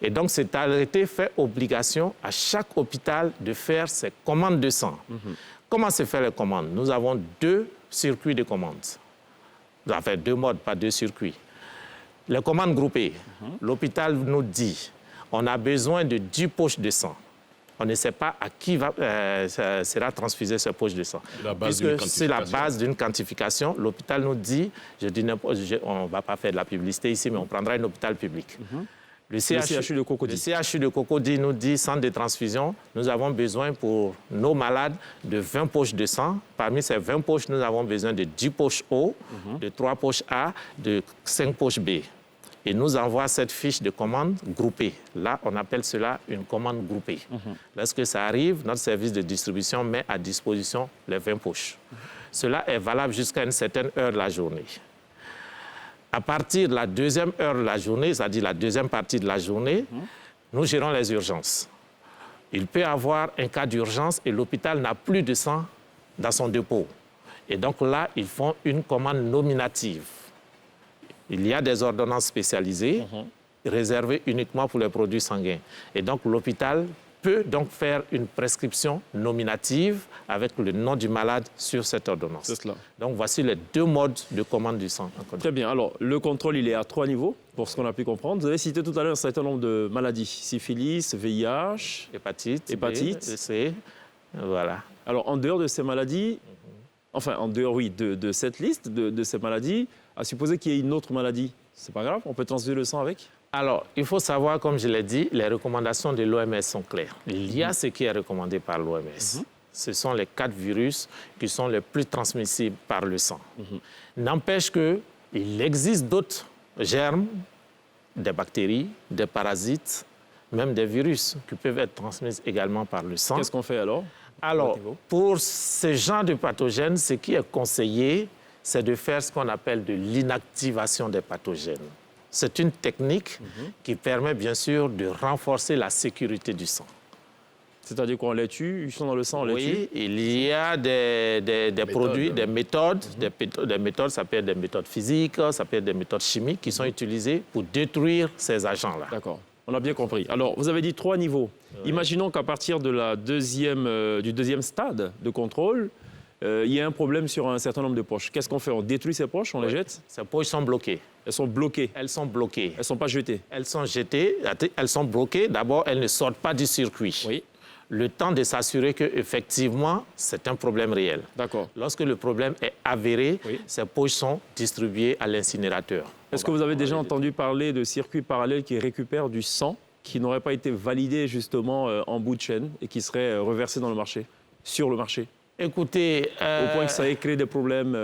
Et donc, cet arrêté fait obligation à chaque hôpital de faire ses commandes de sang. Comment se fait les commandes? Nous avons 2 circuits de commandes. Enfin, 2 modes, pas 2 circuits. Les commandes groupées. L'hôpital nous dit, on a besoin de 10 poches de sang. On ne sait pas à qui sera transfusée cette poche de sang. C'est la base d'une quantification. L'hôpital nous dit, on ne va pas faire de la publicité ici, mais on prendra un hôpital public. Le CHU de Cocody nous dit, centre de transfusion, nous avons besoin pour nos malades de 20 poches de sang. Parmi ces 20 poches, nous avons besoin de 10 poches O, de 3 poches A, de 5 poches B. Et nous envoie cette fiche de commande groupée. Là, on appelle cela une commande groupée. Lorsque ça arrive, notre service de distribution met à disposition les 20 poches. Cela est valable jusqu'à une certaine heure de la journée. À partir de la deuxième heure de la journée, c'est-à-dire la deuxième partie de la journée, nous gérons les urgences. Il peut y avoir un cas d'urgence et l'hôpital n'a plus de sang dans son dépôt. Et donc là, ils font une commande nominative. Il y a des ordonnances spécialisées réservées uniquement pour les produits sanguins. Et donc l'hôpital peut donc faire une prescription nominative avec le nom du malade sur cette ordonnance. C'est cela. Donc voici les 2 modes de commande du sang. Très bien. Alors, le contrôle, il est à 3 niveaux, pour ce qu'on a pu comprendre. Vous avez cité tout à l'heure un certain nombre de maladies. Syphilis, VIH, hépatite B, C, voilà. Alors, en dehors de ces maladies, enfin, en dehors, oui, de cette liste de ces maladies, à supposer qu'il y ait une autre maladie, c'est pas grave, on peut transfuser le sang avec? Alors, il faut savoir, comme je l'ai dit, les recommandations de l'OMS sont claires. Il y a ce qui est recommandé par l'OMS. Ce sont les 4 virus qui sont les plus transmissibles par le sang. N'empêche qu'il existe d'autres germes, des bactéries, des parasites, même des virus qui peuvent être transmis également par le sang. Qu'est-ce qu'on fait alors? Alors, pour ce genre de pathogènes, ce qui est conseillé, c'est de faire ce qu'on appelle de l'inactivation des pathogènes. C'est une technique qui permet bien sûr de renforcer la sécurité du sang. C'est-à-dire qu'on les tue, ils sont dans le sang, on les tue? Oui, il y a des produits, des méthodes. Des méthodes, ça peut être des méthodes physiques, ça peut être des méthodes chimiques qui sont utilisées pour détruire ces agents-là. D'accord, on a bien compris. Alors, vous avez dit 3 niveaux. Oui. Imaginons qu'à partir de du deuxième stade de contrôle, il y a un problème sur un certain nombre de poches. Qu'est-ce qu'on fait? On détruit ces poches, on les jette? Ces poches sont bloquées. Elles sont bloquées? Elles sont bloquées. Elles ne sont pas jetées? Elles sont jetées, elles sont bloquées. D'abord, elles ne sortent pas du circuit. Oui. Le temps de s'assurer qu'effectivement, c'est un problème réel. D'accord. Lorsque le problème est avéré, ces poches sont distribuées à l'incinérateur. Est-ce que vous avez déjà entendu parler de circuits parallèles qui récupèrent du sang qui n'aurait pas été validé justement en bout de chaîne et qui serait reversé dans le marché, sur le marché? Écoutez... Au point que ça ait créé des problèmes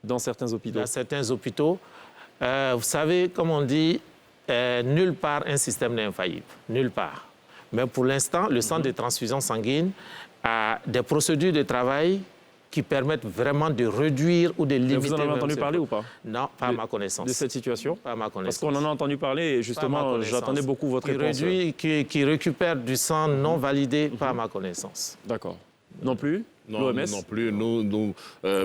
dans certains hôpitaux. Dans certains hôpitaux. Vous savez, comme on dit, nulle part un système n'est infaillible. Nulle part. Mais pour l'instant, le centre de transfusion sanguine a des procédures de travail qui permettent vraiment de réduire ou de limiter... Vous en avez entendu parler ou pas? Non, pas à ma connaissance. De cette situation? Pas à ma connaissance. Parce qu'on en a entendu parler et justement, j'attendais beaucoup votre réponse. Qui récupère du sang non validé, pas à ma connaissance. D'accord. Non plus? Non, non plus. Nous,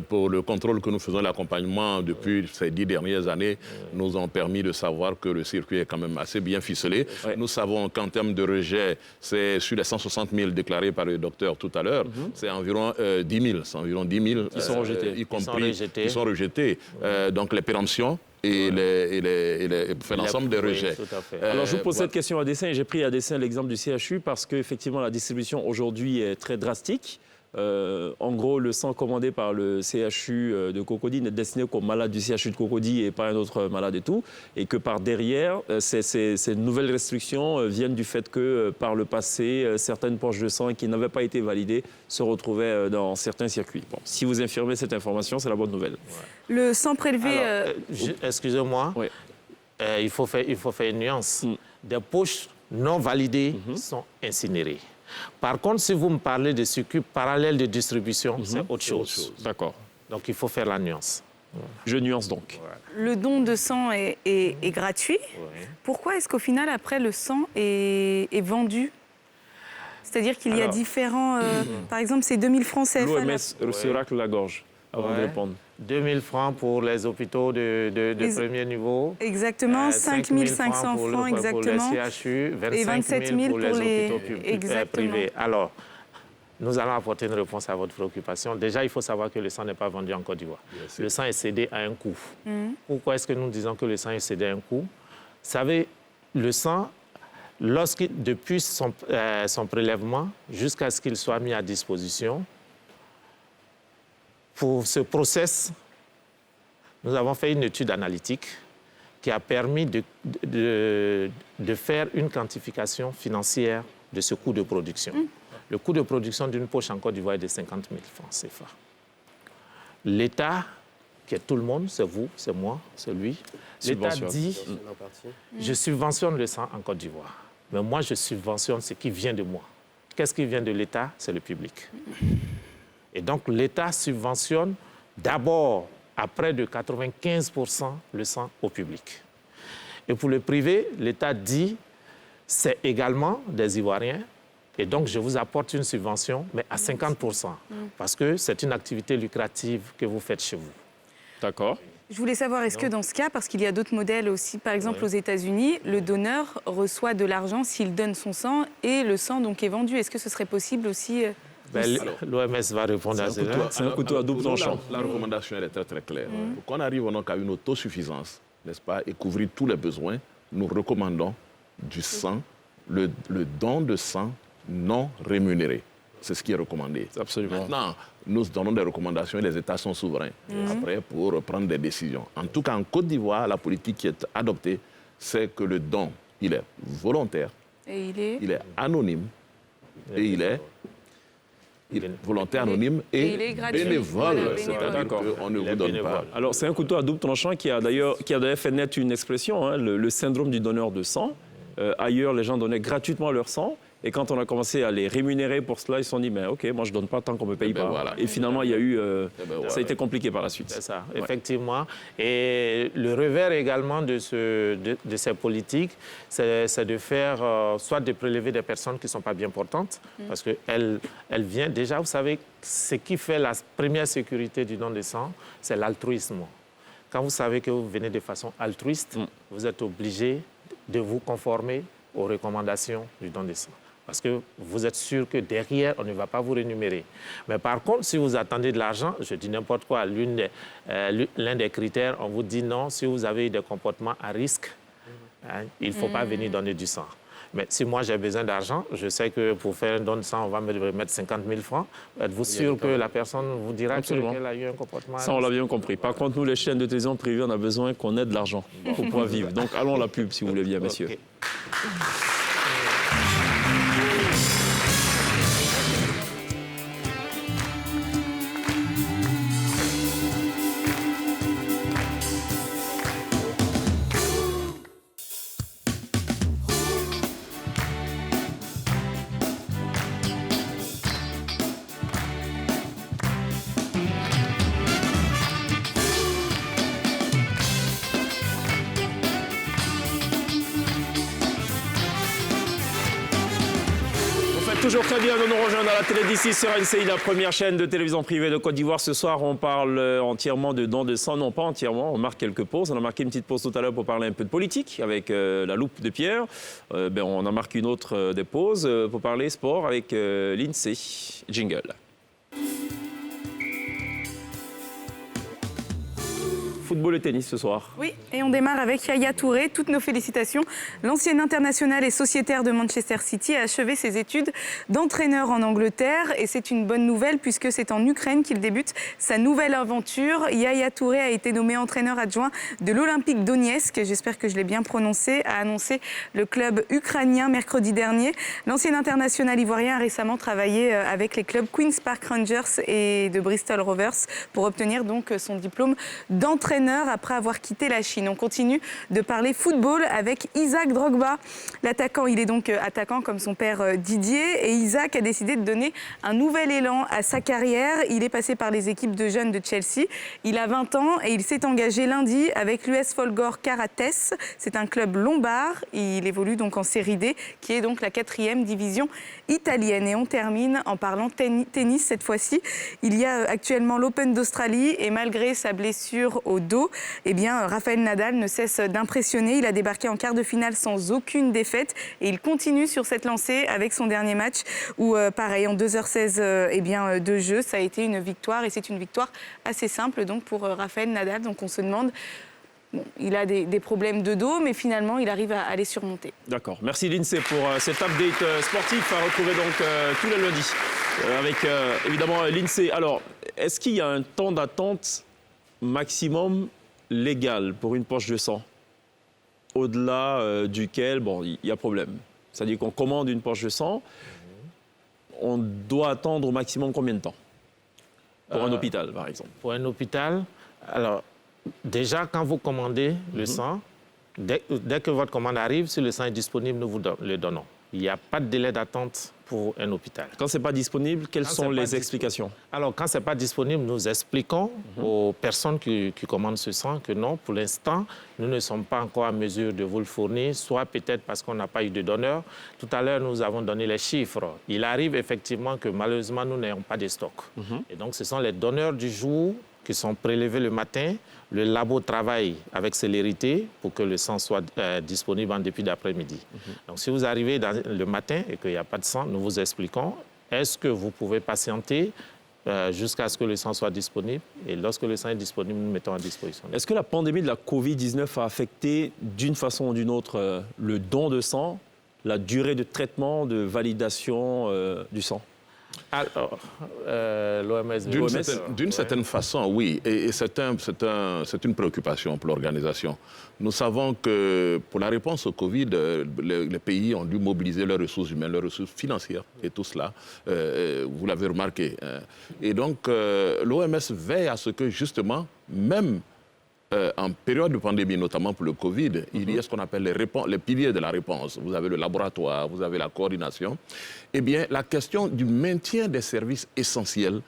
pour le contrôle que nous faisons, l'accompagnement depuis ces 10 dernières années, nous ont permis de savoir que le circuit est quand même assez bien ficelé. Ouais. Nous savons qu'en termes de rejet, c'est sur les 160 000 déclarés par le docteur tout à l'heure, c'est environ 10 000. C'est environ 10 000 qui sont rejetés. Y compris qui sont rejetés. Donc les péremptions et l'ensemble des rejets. Alors, je vous pose cette question à dessein. J'ai pris à dessein l'exemple du CHU parce qu'effectivement, la distribution aujourd'hui est très drastique. En gros, le sang commandé par le CHU de Cocody n'est destiné qu'aux malades du CHU de Cocody et pas à un autre malade et tout. Et que par derrière, ces nouvelles restrictions viennent du fait que par le passé, certaines poches de sang qui n'avaient pas été validées se retrouvaient dans certains circuits. Bon, si vous infirmez cette information, c'est la bonne nouvelle. Ouais. Le sang prélevé... Excusez-moi, il faut faire une nuance. Des poches non validées sont incinérées. Par contre, si vous me parlez de circuits parallèles de distribution, c'est autre chose. D'accord. Donc, il faut faire la nuance. Je nuance donc. Le don de sang est gratuit. Pourquoi est-ce qu'au final, après, le sang est vendu? C'est-à-dire qu'il y a différents... par exemple, c'est 2000 francs CFA. L'OMS se racle la gorge avant de répondre. 2000 francs pour les hôpitaux de premier niveau. Exactement, 5500 francs exactement. Pour les CHU, 27 000 pour les hôpitaux privés. Alors, nous allons apporter une réponse à votre préoccupation. Déjà, il faut savoir que le sang n'est pas vendu en Côte d'Ivoire. Le sang est cédé à un coût. Pourquoi est-ce que nous disons que le sang est cédé à un coût? Vous savez, le sang, depuis son prélèvement jusqu'à ce qu'il soit mis à disposition, pour ce process, nous avons fait une étude analytique qui a permis de faire une quantification financière de ce coût de production. Le coût de production d'une poche en Côte d'Ivoire est de 50 000 francs CFA. L'État, qui est tout le monde, c'est vous, c'est moi, c'est lui, l'État dit « Je subventionne le sang en Côte d'Ivoire, mais moi je subventionne ce qui vient de moi. » Qu'est-ce qui vient de l'État? C'est le public. Et donc, l'État subventionne d'abord, à près de 95%, le sang au public. Et pour le privé, l'État dit, c'est également des Ivoiriens. Et donc, je vous apporte une subvention, mais à 50%. Parce que c'est une activité lucrative que vous faites chez vous. D'accord. Je voulais savoir, est-ce que dans ce cas, parce qu'il y a d'autres modèles aussi, par exemple aux États-Unis, le donneur reçoit de l'argent s'il donne son sang et le sang donc est vendu. Est-ce que ce serait possible aussi l'OMS va répondre à cela. C'est un couteau à double tranchant. La recommandation elle est très très claire. Pour qu'on arrive donc à une autosuffisance, n'est-ce pas, et couvrir tous les besoins, nous recommandons du sang, le don de sang non rémunéré. C'est ce qui est recommandé. Absolument. Maintenant, nous donnons des recommandations et les États sont souverains après pour prendre des décisions. En tout cas, en Côte d'Ivoire, la politique qui est adoptée, c'est que le don, il est volontaire, et il est anonyme et il est volontaire, anonyme et bénévole. C'est-à-dire qu'on ne vous donne pas. Alors, c'est un couteau à double tranchant qui a d'ailleurs fait naître une expression, le syndrome du donneur de sang. Ailleurs, les gens donnaient gratuitement leur sang. Et quand on a commencé à les rémunérer pour cela, ils se sont dit, mais OK, moi, je ne donne pas tant qu'on ne me paye pas. Voilà. Et finalement, il y a eu... ça a été compliqué par la suite. C'est ça, effectivement. Et le revers également de ces politiques, c'est de faire, soit de prélever des personnes qui ne sont pas bien portantes, parce qu'elles viennent... Déjà, vous savez, ce qui fait la première sécurité du don de sang, c'est l'altruisme. Quand vous savez que vous venez de façon altruiste, vous êtes obligé de vous conformer aux recommandations du don de sang. Parce que vous êtes sûr que derrière, on ne va pas vous rémunérer. Mais par contre, si vous attendez de l'argent, je dis n'importe quoi, l'un des critères, on vous dit non, si vous avez des comportements à risque, il ne faut pas venir donner du sang. Mais si moi j'ai besoin d'argent, je sais que pour faire un don de sang, on va me mettre 50 000 francs. Êtes-vous sûr que la personne vous dira qu'elle a eu un comportement à risque? Ça, on l'a bien compris. Par contre, nous, les chaînes de télévision privées, on a besoin qu'on ait de l'argent pour pouvoir vivre. Donc, allons à la pub, si vous voulez bien, messieurs. Okay. toujours très bien de nous rejoindre à la télé d'ici sur LCI, la première chaîne de télévision privée de Côte d'Ivoire. Ce soir, on parle entièrement de dons de sang. Non, pas entièrement, on marque quelques pauses. On a marqué une petite pause tout à l'heure pour parler un peu de politique avec la loupe de Pierre. On en marque une autre des pauses pour parler sport avec l'INSEE. Jingle. Football et tennis ce soir. Oui, et on démarre avec Yaya Touré. Toutes nos félicitations. L'ancienne internationale et sociétaire de Manchester City a achevé ses études d'entraîneur en Angleterre. Et c'est une bonne nouvelle puisque c'est en Ukraine qu'il débute sa nouvelle aventure. Yaya Touré a été nommé entraîneur adjoint de l'Olympique Donetsk, j'espère que je l'ai bien prononcé, a annoncé le club ukrainien mercredi dernier. L'ancien international ivoirien a récemment travaillé avec les clubs Queen's Park Rangers et de Bristol Rovers pour obtenir donc son diplôme d'entraîneur après avoir quitté la Chine. On continue de parler football avec Isaac Drogba. L'attaquant, il est donc attaquant comme son père Didier. Et Isaac a décidé de donner un nouvel élan à sa carrière. Il est passé par les équipes de jeunes de Chelsea. Il a 20 ans et il s'est engagé lundi avec l'US Folgore Karates. C'est un club lombard. Il évolue donc en Série D, qui est donc la 4e division italienne. Et on termine en parlant tennis cette fois-ci. Il y a actuellement l'Open d'Australie et malgré sa blessure au dos, eh bien, Rafael Nadal ne cesse d'impressionner. Il a débarqué en quart de finale sans aucune défaite et il continue sur cette lancée avec son dernier match où, pareil, en 2h16 de jeu, ça a été une victoire et c'est une victoire assez simple donc pour Rafael Nadal. Donc on se demande, bon, il a des problèmes de dos, mais finalement, il arrive à les surmonter. D'accord. Merci l'INSEE pour cet update sportif à retrouver donc tous les lundis avec évidemment l'INSEE. Alors, est-ce qu'il y a un temps d'attente maximum légal pour une poche de sang, au-delà duquel, il y a problème. C'est-à-dire qu'on commande une poche de sang, on doit attendre au maximum combien de temps? Pour un hôpital, par exemple. Pour un hôpital, alors, déjà, quand vous commandez le sang, dès que votre commande arrive, si le sang est disponible, nous vous le donnons. Il n'y a pas de délai d'attente pour un hôpital. Quand ce n'est pas disponible, quelles sont les explications? Alors, quand ce n'est pas disponible, nous expliquons aux personnes qui commandent ce sang que non, pour l'instant, nous ne sommes pas encore en mesure de vous le fournir, soit peut-être parce qu'on n'a pas eu de donneur. Tout à l'heure, nous avons donné les chiffres. Il arrive effectivement que malheureusement, nous n'ayons pas de stock. Et donc, ce sont les donneurs du jour qui sont prélevés le matin. Le labo travaille avec célérité pour que le sang soit disponible en début d'après-midi. Donc, si vous arrivez le matin et qu'il n'y a pas de sang, nous vous expliquons. Est-ce que vous pouvez patienter jusqu'à ce que le sang soit disponible? Et lorsque le sang est disponible, nous mettons à disposition. Est-ce que la pandémie de la Covid-19 a affecté d'une façon ou d'une autre le don de sang, la durée de traitement, de validation du sang? Alors, l'OMS... D'une certaine façon, oui. Et c'est une préoccupation pour l'organisation. Nous savons que pour la réponse au Covid, les pays ont dû mobiliser leurs ressources humaines, leurs ressources financières et tout cela. Vous l'avez remarqué. Et donc, l'OMS veille à ce que, justement, même en période de pandémie, notamment pour le Covid, il y a ce qu'on appelle les piliers de la réponse. Vous avez le laboratoire, vous avez la coordination. Eh bien, la question du maintien des services essentiels,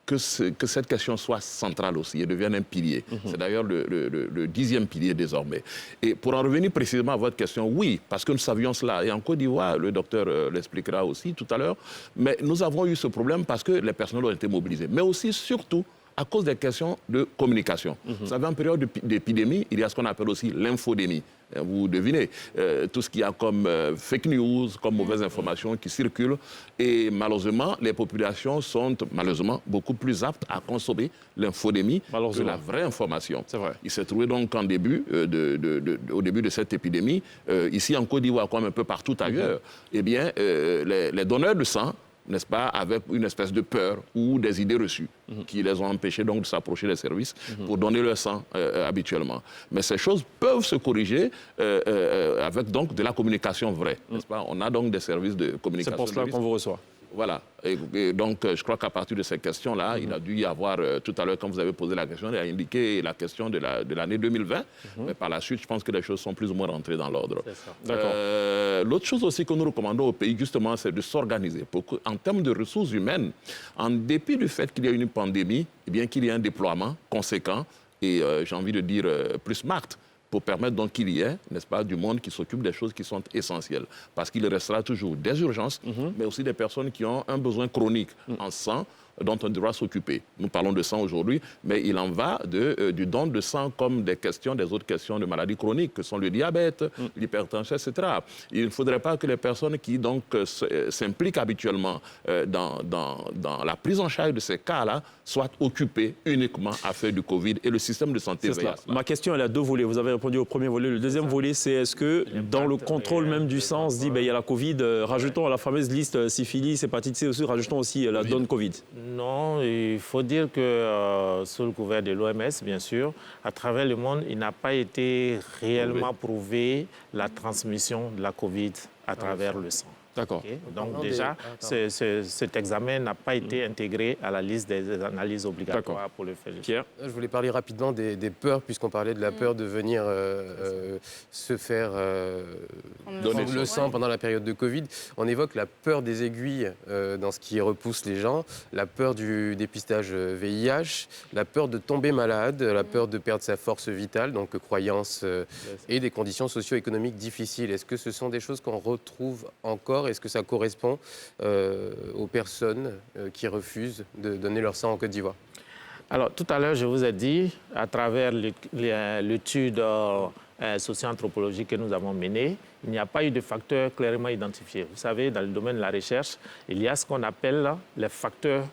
que cette question soit centrale aussi et devienne un pilier. C'est d'ailleurs le 10e pilier désormais. Et pour en revenir précisément à votre question, oui, parce que nous savions cela. Et en Côte d'Ivoire, le docteur l'expliquera aussi tout à l'heure, mais nous avons eu ce problème parce que les personnels ont été mobilisés. Mais aussi, surtout, à cause des questions de communication. Vous savez, en période d'épidémie, il y a ce qu'on appelle aussi l'infodémie. Vous devinez, tout ce qu'il y a comme fake news, comme mauvaises informations qui circulent. Et malheureusement, les populations sont malheureusement beaucoup plus aptes à consommer l'infodémie que la vraie information. C'est vrai. Il s'est trouvé donc au début de cette épidémie, ici en Côte d'Ivoire, comme un peu partout ailleurs, eh bien, les donneurs de sang, n'est-ce pas, avec une espèce de peur ou des idées reçues qui les ont empêchés donc de s'approcher des services pour donner leur sang habituellement. Mais ces choses peuvent se corriger avec donc de la communication vraie, n'est-ce pas? On a donc des services de communication. C'est pour cela qu'on vous reçoit. Voilà. Et donc, je crois qu'à partir de ces questions-là, il a dû y avoir, tout à l'heure, quand vous avez posé la question, il a indiqué la question de l'année 2020. Mais par la suite, je pense que les choses sont plus ou moins rentrées dans l'ordre. L'autre chose aussi que nous recommandons au pays, justement, c'est de s'organiser. En termes de ressources humaines, en dépit du fait qu'il y a une pandémie, eh bien qu'il y ait un déploiement conséquent et, j'ai envie de dire, plus smart pour permettre donc qu'il y ait, n'est-ce pas, du monde qui s'occupe des choses qui sont essentielles. Parce qu'il restera toujours des urgences, mais aussi des personnes qui ont un besoin chronique en sang dont on devra s'occuper. Nous parlons de sang aujourd'hui, mais il en va du don de sang comme des autres questions de maladies chroniques, que sont le diabète, l'hypertension, etc. Il ne faudrait pas que les personnes qui donc s'impliquent habituellement dans la prise en charge de ces cas-là soient occupées uniquement à faire du Covid, et le système de santé veille à cela. Ma question, elle a deux volets. Vous avez répondu au premier volet. Le deuxième volet, c'est est-ce que dans le contrôle même du sang, on se dit, il y a la Covid, rajoutons à la fameuse liste syphilis, hépatite C aussi, rajoutons aussi la donne Covid. Non, il faut dire que sous le couvert de l'OMS, bien sûr, à travers le monde, il n'a pas été réellement prouvé la transmission de la Covid à travers le sang. D'accord. Okay. Donc déjà, cet examen n'a pas été intégré à la liste des analyses obligatoires pour le faire. Pierre ? Je voulais parler rapidement des peurs, puisqu'on parlait de la peur de venir se faire donner le sang pendant la période de Covid. On évoque la peur des aiguilles dans ce qui repousse les gens, la peur du dépistage VIH, la peur de tomber malade, la peur de perdre sa force vitale, donc croyances et des conditions socio-économiques difficiles. Est-ce que ce sont des choses qu'on retrouve encore ? Est-ce que ça correspond aux personnes qui refusent de donner leur sang en Côte d'Ivoire ? Alors, tout à l'heure, je vous ai dit, à travers l'étude socio-anthropologique que nous avons menée, il n'y a pas eu de facteurs clairement identifiés. Vous savez, dans le domaine de la recherche, il y a ce qu'on appelle les facteurs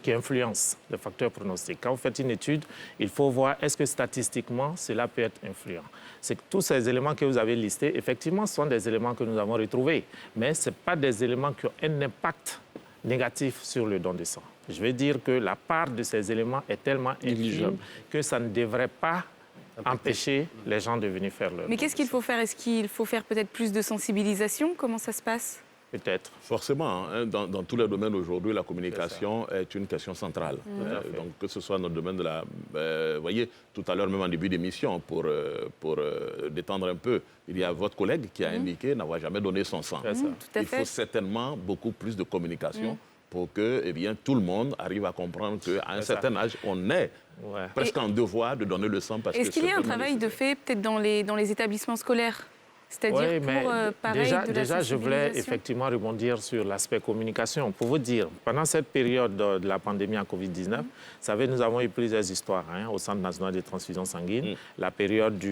qui influencent, les facteurs pronostiques. Quand vous faites une étude, il faut voir est-ce que statistiquement, cela peut être influent. C'est que tous ces éléments que vous avez listés, effectivement, sont des éléments que nous avons retrouvés, mais ce ne sont pas des éléments qui ont un impact négatif sur le don de sang. Je veux dire que la part de ces éléments est tellement infime que ça ne devrait pas empêcher les gens de venir faire leur don. Mais qu'est-ce qu'il faut faire ? Est-ce qu'il faut faire peut-être plus de sensibilisation ? Comment ça se passe ? Peut-être. Forcément, hein, dans tous les domaines aujourd'hui, la communication est une question centrale. Donc, que ce soit notre domaine de la... Vous voyez, tout à l'heure, même en début d'émission, pour détendre un peu, il y a votre collègue qui a indiqué n'avoir jamais donné son sang. Il faut certainement beaucoup plus de communication pour que tout le monde arrive à comprendre qu'à un certain âge, on est presque en devoir de donner le sang. Est-ce qu'il y a un travail de fait peut-être dans les établissements scolaires ? C'est-à-dire déjà, je voulais effectivement rebondir sur l'aspect communication. Pour vous dire, pendant cette période de la pandémie en Covid-19, vous savez, nous avons eu plusieurs histoires au Centre national de transfusion sanguine. La période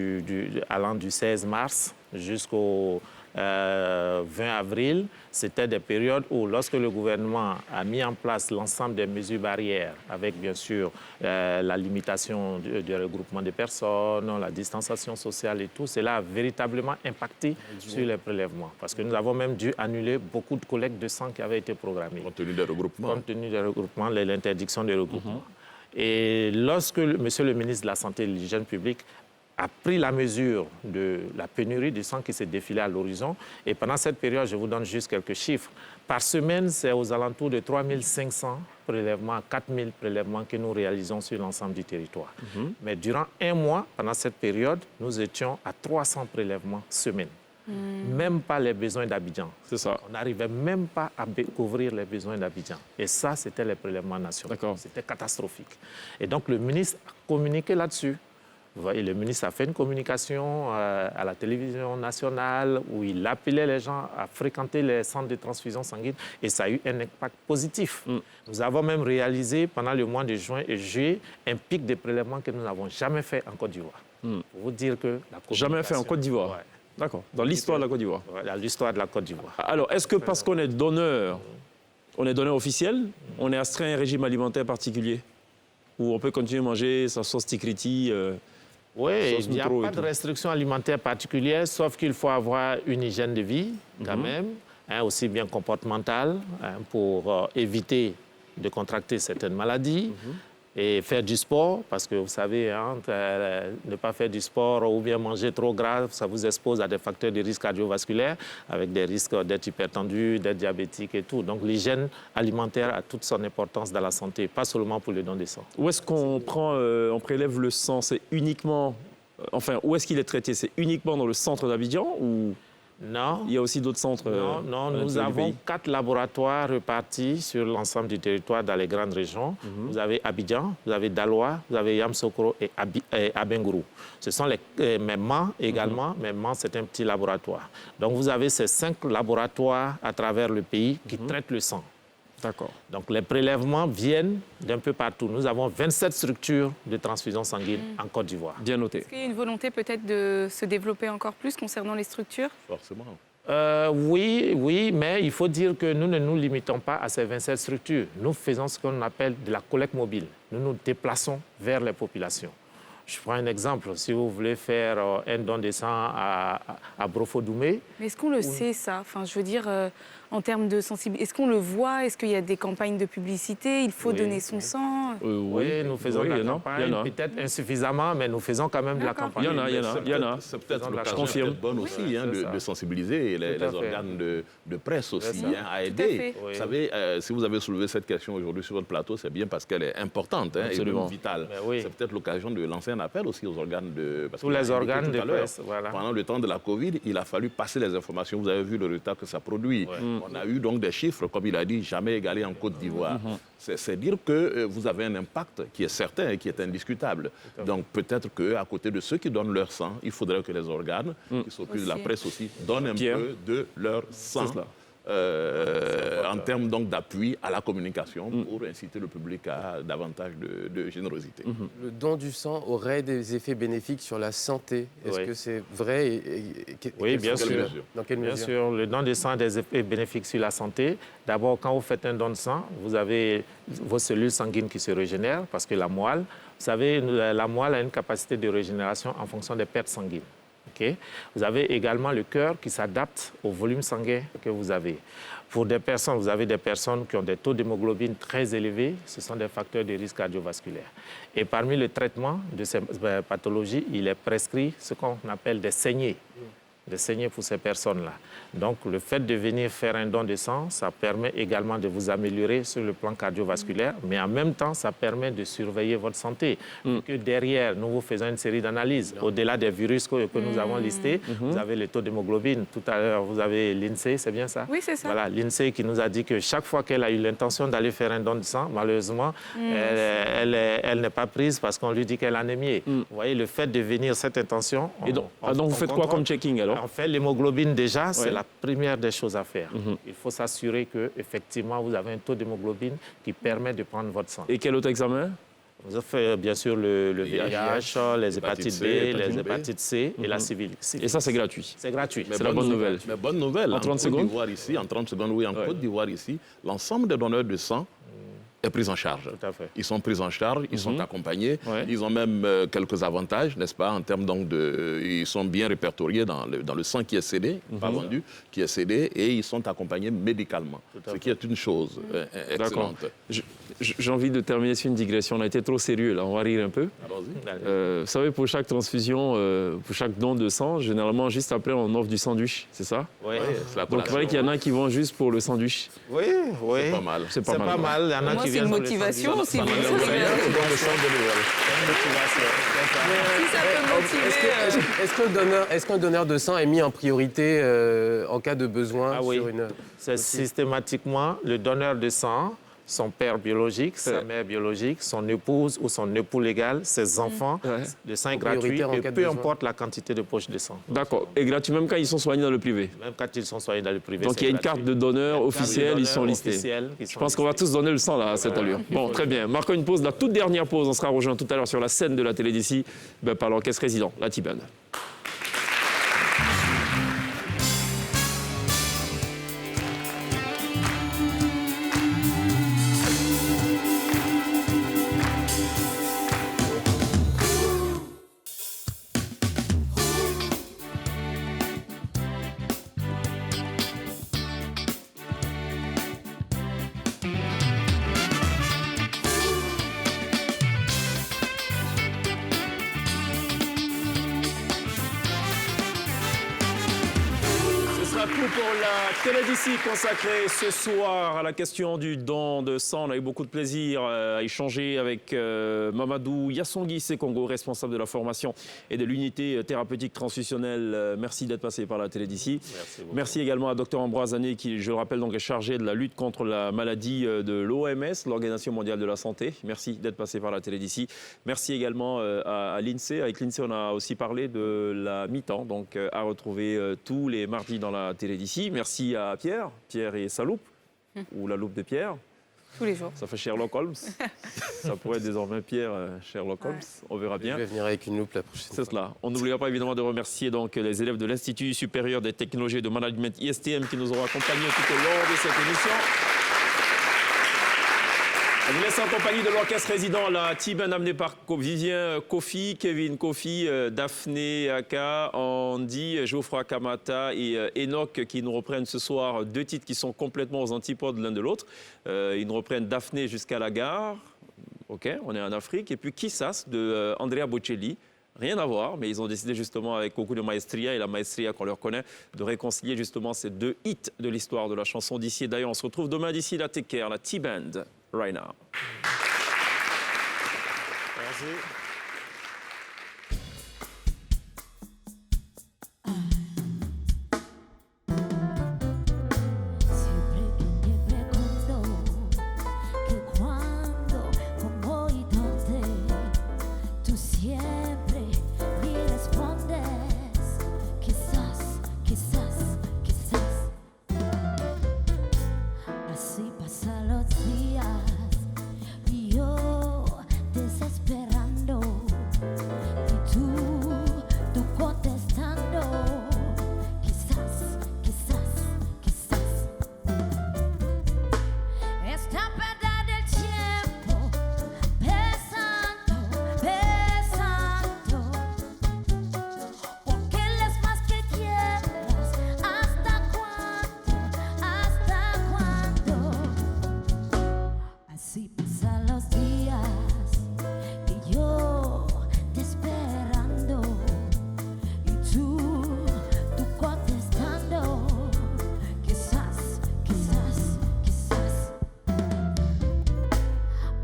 allant du 16 mars jusqu'au 20 avril, c'était des périodes où, lorsque le gouvernement a mis en place l'ensemble des mesures barrières, avec bien sûr la limitation du regroupement des personnes, la distanciation sociale et tout, cela a véritablement impacté sur les prélèvements. Parce que nous avons même dû annuler beaucoup de collectes de sang qui avaient été programmées. Compte tenu des regroupements. Compte tenu des regroupements, l'interdiction des regroupements. Et lorsque Monsieur le ministre de la Santé et de l'Hygiène publique a pris la mesure de la pénurie de sang qui s'est défilée à l'horizon. Et pendant cette période, je vous donne juste quelques chiffres. Par semaine, c'est aux alentours de 3 500 prélèvements, 4 000 prélèvements que nous réalisons sur l'ensemble du territoire. Mais durant un mois, pendant cette période, nous étions à 300 prélèvements semaine. Même pas les besoins d'Abidjan. C'est ça. On n'arrivait même pas à couvrir les besoins d'Abidjan. Et ça, c'était les prélèvements nationaux. C'était catastrophique. Et donc, le ministre a communiqué là-dessus. Vous voyez, le ministre a fait une communication à la télévision nationale où il appelait les gens à fréquenter les centres de transfusion sanguine et ça a eu un impact positif. Nous avons même réalisé pendant le mois de juin et juillet un pic de prélèvements que nous n'avons jamais fait en Côte d'Ivoire. Pour vous dire que la communication... Jamais fait en Côte d'Ivoire. D'accord. Dans l'histoire de la Côte d'Ivoire. Dans l'histoire de la Côte d'Ivoire. Alors, est-ce que parce qu'on est donneur officiel, on est astreint à un régime alimentaire particulier où on peut continuer à manger sa sauce tikriti Oui, il n'y a pas de restriction alimentaire particulière, sauf qu'il faut avoir une hygiène de vie, quand même, aussi bien comportementale, pour éviter de contracter certaines maladies, et faire du sport, parce que vous savez, ne pas faire du sport ou bien manger trop gras, ça vous expose à des facteurs de risque cardiovasculaire, avec des risques d'être hypertendu, d'être diabétique et tout. Donc l'hygiène alimentaire a toute son importance dans la santé, pas seulement pour le don de sang. Où est-ce qu'on on prélève le sang? C'est uniquement, où est-ce qu'il est traité? C'est uniquement dans le centre d'Abidjan ou... Non. Il y a aussi d'autres centres Non, à nous l'intérieur du avons pays. 4 laboratoires repartis sur l'ensemble du territoire dans les grandes régions. Vous avez Abidjan, vous avez Daloa, vous avez Yamoussoukro et Abengourou. Ce sont mais Mans également, mais Mans c'est un petit laboratoire. Donc vous avez ces 5 laboratoires à travers le pays qui traitent le sang. D'accord. Donc les prélèvements viennent d'un peu partout. Nous avons 27 structures de transfusion sanguine en Côte d'Ivoire. Bien noté. Est-ce qu'il y a une volonté peut-être de se développer encore plus concernant les structures? Forcément. Oui, mais il faut dire que nous ne nous limitons pas à ces 27 structures. Nous faisons ce qu'on appelle de la collecte mobile. Nous nous déplaçons vers les populations. Je prends un exemple. Si vous voulez faire un don de sang à Brofo-Doumé, Mais est-ce qu'on le sait, ça? Enfin, je veux dire, en termes de sensibilité, est-ce qu'on le voit? Est-ce qu'il y a des campagnes de publicité? Il faut Oui, donner son sang? oui, nous faisons de la il y en a, campagne, il y en a. peut-être insuffisamment, mais nous faisons quand même de la D'accord. campagne. Il y en a. C'est peut-être Je l'occasion confirme. peut-être bonne aussi Oui, hein, c'est ça. de sensibiliser les Tout à fait. organes de presse aussi ça. hein, à Tout à aider. fait. Vous Oui. savez, si vous avez soulevé cette question aujourd'hui sur votre plateau, c'est bien parce qu'elle est importante hein, et Absolument. même vitale. Mais oui. C'est peut-être l'occasion de lancer un appel aussi aux organes de... parce Tous qu'on a les indiqué organes tout de à l'heure, presse, voilà. Pendant le temps de la Covid, il a fallu passer les informations. Vous avez vu le retard que ça produit. On a eu donc des chiffres, comme il a dit, jamais égalés en Côte d'Ivoire. C'est dire que vous avez un impact qui est certain et qui est indiscutable. Donc peut-être qu'à côté de ceux qui donnent leur sang, il faudrait que les organes qui s'occupent de la Aussi. presse aussi donnent un Pierre. peu de leur sang. C'est cela. En termes donc d'appui à la communication pour inciter le public à davantage de générosité. Le don du sang aurait des effets bénéfiques sur la santé. Est-ce Oui. que c'est vrai Oui, bien Dans quelle sûr. mesure Dans quelle Bien mesure? sûr, le don de sang a des effets bénéfiques sur la santé. D'abord, quand vous faites un don de sang, vous avez vos cellules sanguines qui se régénèrent parce que la moelle, vous savez, la moelle a une capacité de régénération en fonction des pertes sanguines. Ok. Vous avez également le cœur qui s'adapte au volume sanguin que vous avez. Pour des personnes, vous avez des personnes qui ont des taux d'hémoglobine très élevés, ce sont des facteurs de risque cardiovasculaire. Et parmi le traitement de ces pathologies, il est prescrit ce qu'on appelle des saignées pour ces personnes-là. Donc, le fait de venir faire un don de sang, ça permet également de vous améliorer sur le plan cardiovasculaire, mais en même temps, ça permet de surveiller votre santé. Que derrière, nous vous faisons une série d'analyses. Au-delà des virus que nous avons listés, vous avez le taux d'hémoglobine. Tout à l'heure, vous avez l'INSEE, c'est bien ça? Oui, c'est ça. Voilà, l'INSEE qui nous a dit que chaque fois qu'elle a eu l'intention d'aller faire un don de sang, malheureusement, elle n'est pas prise parce qu'on lui dit qu'elle est anémiée. Vous voyez, le fait de venir cette intention... Et donc, donc vous faites quoi comme checking alors? On fait l'hémoglobine déjà, c'est Ouais. la première des choses à faire. Il faut s'assurer qu'effectivement, vous avez un taux d'hémoglobine qui permet de prendre votre sang. Et quel autre examen? Vous avez fait bien sûr le VIH, les hépatite hépatites C, B, les hépatite B. hépatites C et la syphilis. Et ça, c'est gratuit. C'est gratuit. C'est la bonne nouvelle. Mais bonne nouvelle. En 30 Côte secondes d'Ivoire ici, en 30 secondes, oui, en Ouais. Côte d'Ivoire ici, l'ensemble des donneurs de sang est pris en charge. Tout à fait. Ils sont pris en charge, ils sont accompagnés, Ouais. ils ont même quelques avantages, n'est-ce pas, en termes donc de... Ils sont bien répertoriés dans le sang qui est cédé, pas vendu, qui est cédé, et ils sont accompagnés médicalement, ce qui est une chose D'accord. excellente. J'ai envie de terminer sur une digression. On a été trop sérieux là, on va rire un peu. Allons-y. Vous savez, pour chaque transfusion, pour chaque don de sang, généralement, juste après, on offre du sandwich, c'est ça? Oui, C'est la Donc, il collation. paraît qu'il y en a qui vont juste pour le sandwich. oui. C'est pas mal. C'est pas C'est mal. pas mal. Il y en a Moi, qui c'est viennent une pour le motivation sang. aussi. Ça mais m'enlève ça, c'est rien, bien. c'est dans le sang de l'Ivoire. Si ça peut motiver. Est-ce qu'un donneur de sang est mis en priorité en cas de besoin Ah oui. sur une... C'est systématiquement le donneur de sang, son père biologique, sa mère biologique, son épouse ou son époux légal, ses enfants, Ouais. le sang est Prioritaire gratuit en et cas de peu besoin. importe la quantité de poche de sang. D'accord. Et gratuit même quand ils sont soignés dans le privé. Même quand ils sont soignés dans le privé. Donc c'est il y a une gratuit. carte de donneur Carte de officielle, ils sont donneur listés. officielle qui Je sont pense qu'on va listés. tous donner le sang là, à cette allure. Bon, très bien. Marquons une pause, la toute dernière pause. On sera rejoint tout à l'heure sur la scène de la télé d'ici par l'orchestre résident, la T-Band. beaucoup pour la télé d'ici consacrée ce soir à la question du don de sang. On a eu beaucoup de plaisir à échanger avec Mamadou Yassongui Sekongo, responsable de la formation et de l'unité thérapeutique transfusionnelle. Merci d'être passé par la télé d'ici. Merci également à Dr Ambroise Ané qui, je le rappelle, donc, est chargé de la lutte contre la maladie de l'OMS, l'Organisation mondiale de la santé. Merci d'être passé par la télé d'ici. Merci également à l'INSEE. Avec l'INSEE, on a aussi parlé de la mi-temps, donc à retrouver tous les mardis dans la télé d'ici. Merci à Pierre et sa loupe, ou la loupe de Pierre. Tous les jours. Ça fait Sherlock Holmes. Ça pourrait être désormais Pierre Sherlock Holmes. On verra bien. Je vais venir avec une loupe la prochaine fois. C'est cela. On n'oubliera pas évidemment de remercier donc les élèves de l'Institut supérieur des technologies et de management ISTM qui nous auront accompagnés tout au long de cette émission. On vous laisse en compagnie de l'orchestre résident, la T-Band amenée par Vivien Kofi, Kevin Kofi, Daphné Aka, Andy, Geoffroy Kamata et Enoch qui nous reprennent ce soir 2 titres qui sont complètement aux antipodes l'un de l'autre. Ils nous reprennent Daphné jusqu'à la gare, ok, on est en Afrique, et puis Kissas de Andrea Bocelli. Rien à voir, mais ils ont décidé justement avec beaucoup de maestria et la maestria qu'on leur connaît de réconcilier justement ces 2 hits de l'histoire de la chanson d'ici. D'ailleurs, on se retrouve demain d'ici la Take Care, la T-Band, right now. Merci.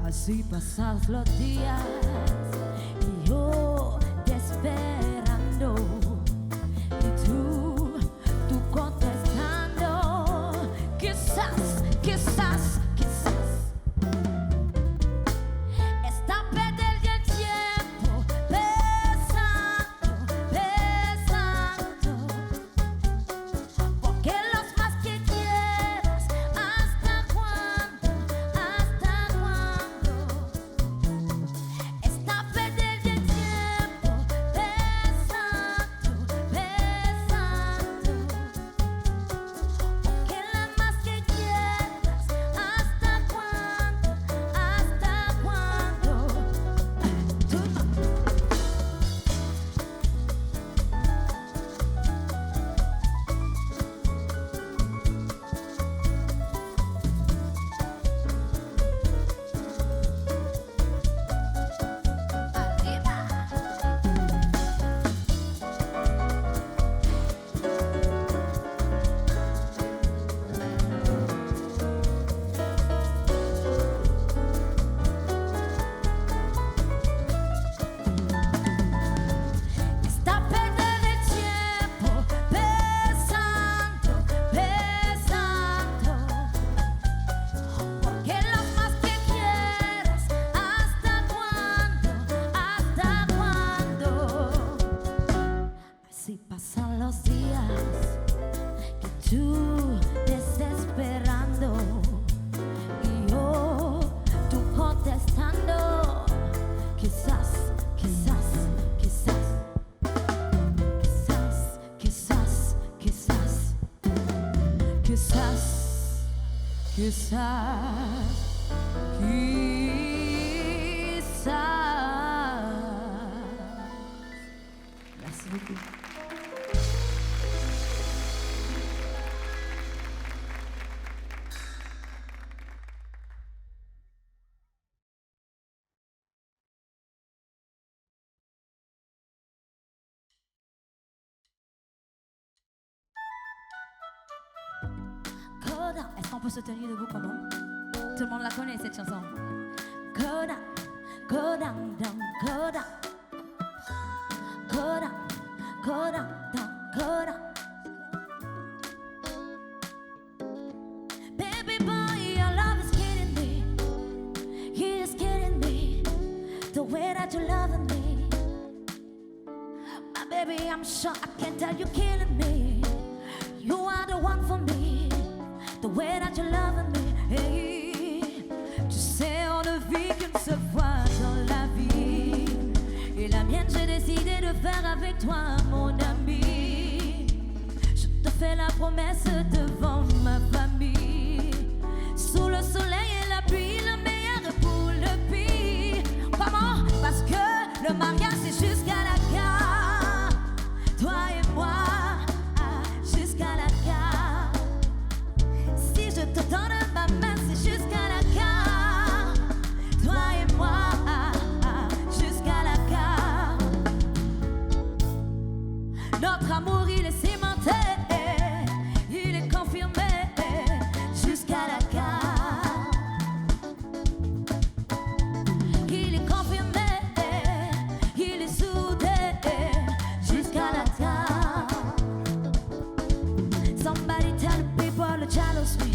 Así pasan los días y yo te esperando y tú contestando, quizás, quizás, quizás. Está perdiendo el tiempo pensando, pensando, porque los más que quieras, ¿hasta cuándo? ¿Hasta cuándo? Está perdiendo el tiempo pensando, pensando, porque las más que quieras, ¿hasta cuándo? ¿Hasta cuándo? Está perdiendo el tiempo pensando, pensando, porque los más que quieras, ¿hasta cuándo? ¿Hasta cuándo? Así pasan los días que tú desesperando y yo tú contestando, quizás, quizás, quizás. Quizás, quizás, quizás, quizás, quizás, quizás. Merci beaucoup. down. Est-ce qu'on peut se tenir debout comment? Tout le monde la connaît cette chanson. Go down, go down, down, go down. Go down, go down, down, go down. Baby boy, your love is killing me. It is killing me. The way that you're loving me. My baby, I'm sure I can tell you're killing me. You are the one for me. The way that you're loving me. Hey, tu sais, on ne vit qu'une seule fois dans la vie. Et la mienne, j'ai décidé de faire avec toi, mon ami. Je te fais la promesse devant ma famille. Sous le soleil et la pluie, le meilleur est pour le pire. Comment? Parce que le mariage, c'est jusqu'à la gare. Toi et moi, jusqu'à la gare. Si je te donne ma main, c'est jusqu'à la gare. Toi et moi, jusqu'à la gare. Notre amour, il est cimenté, il est confirmé jusqu'à la gare. Il est confirmé, il est soudé jusqu'à la gare. Somebody tell the people to jealous me.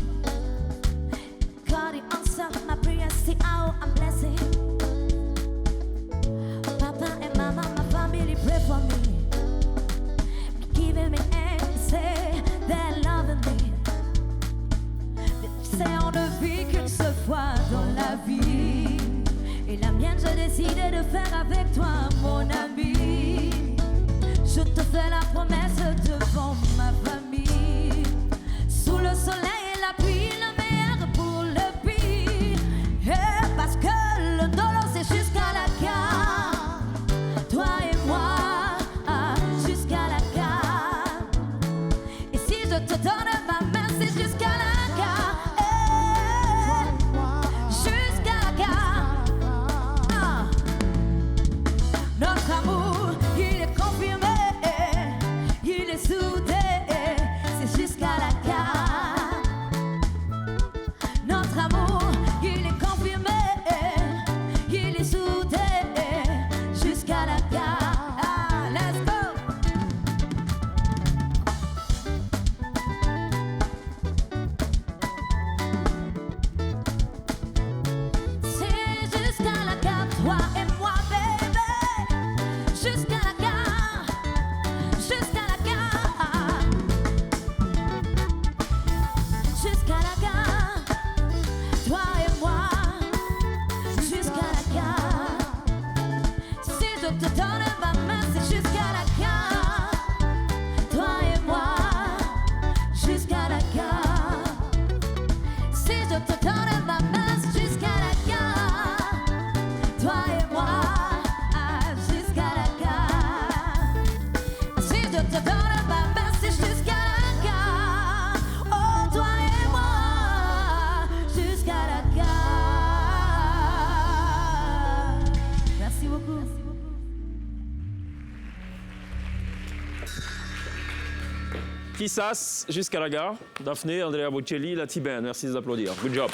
God, he answer my prayers, see how I'm blessing. Papa and mama, my family pray for me. Giving me and say they're loving me. C'est on ne vit qu'une seule fois dans la vie. Et la mienne, j'ai décidé de faire avec toi, mon ami. Je te fais la promesse devant ma famille. Sous le soleil et la pluie, le meilleur pour le pire. Et parce que le dollar, c'est jusqu'à la gare. Toi et moi, jusqu'à la gare. Et si je te donne ma main, c'est jusqu'à la gare. Jusqu'à la gare. Notre amour, il est confirmé, il est soudé, c'est jusqu'à la gare. Notre amour, il est confirmé, il est soudé, jusqu'à la gare. Let's go! C'est jusqu'à la gare, toi et moi, baby. Jusqu'à la gare, jusqu'à la gare. Jusqu'à la gare, toi et moi. Jusqu'à la gare. Si je te donne ma main, c'est jusqu'à la gare. Toi et moi. Jusqu'à la gare. Si je te donne ma main, c'est jusqu'à la gare. Toi et moi, jusqu'à la gare. Si je te donne ma main, c'est jusqu'à la gare. Oh, toi et moi, jusqu'à la gare. Merci beaucoup. Kissas, jusqu'à la gare. Daphné, Andrea Bocelli, la Tibin. Merci de vous applaudir. Good job.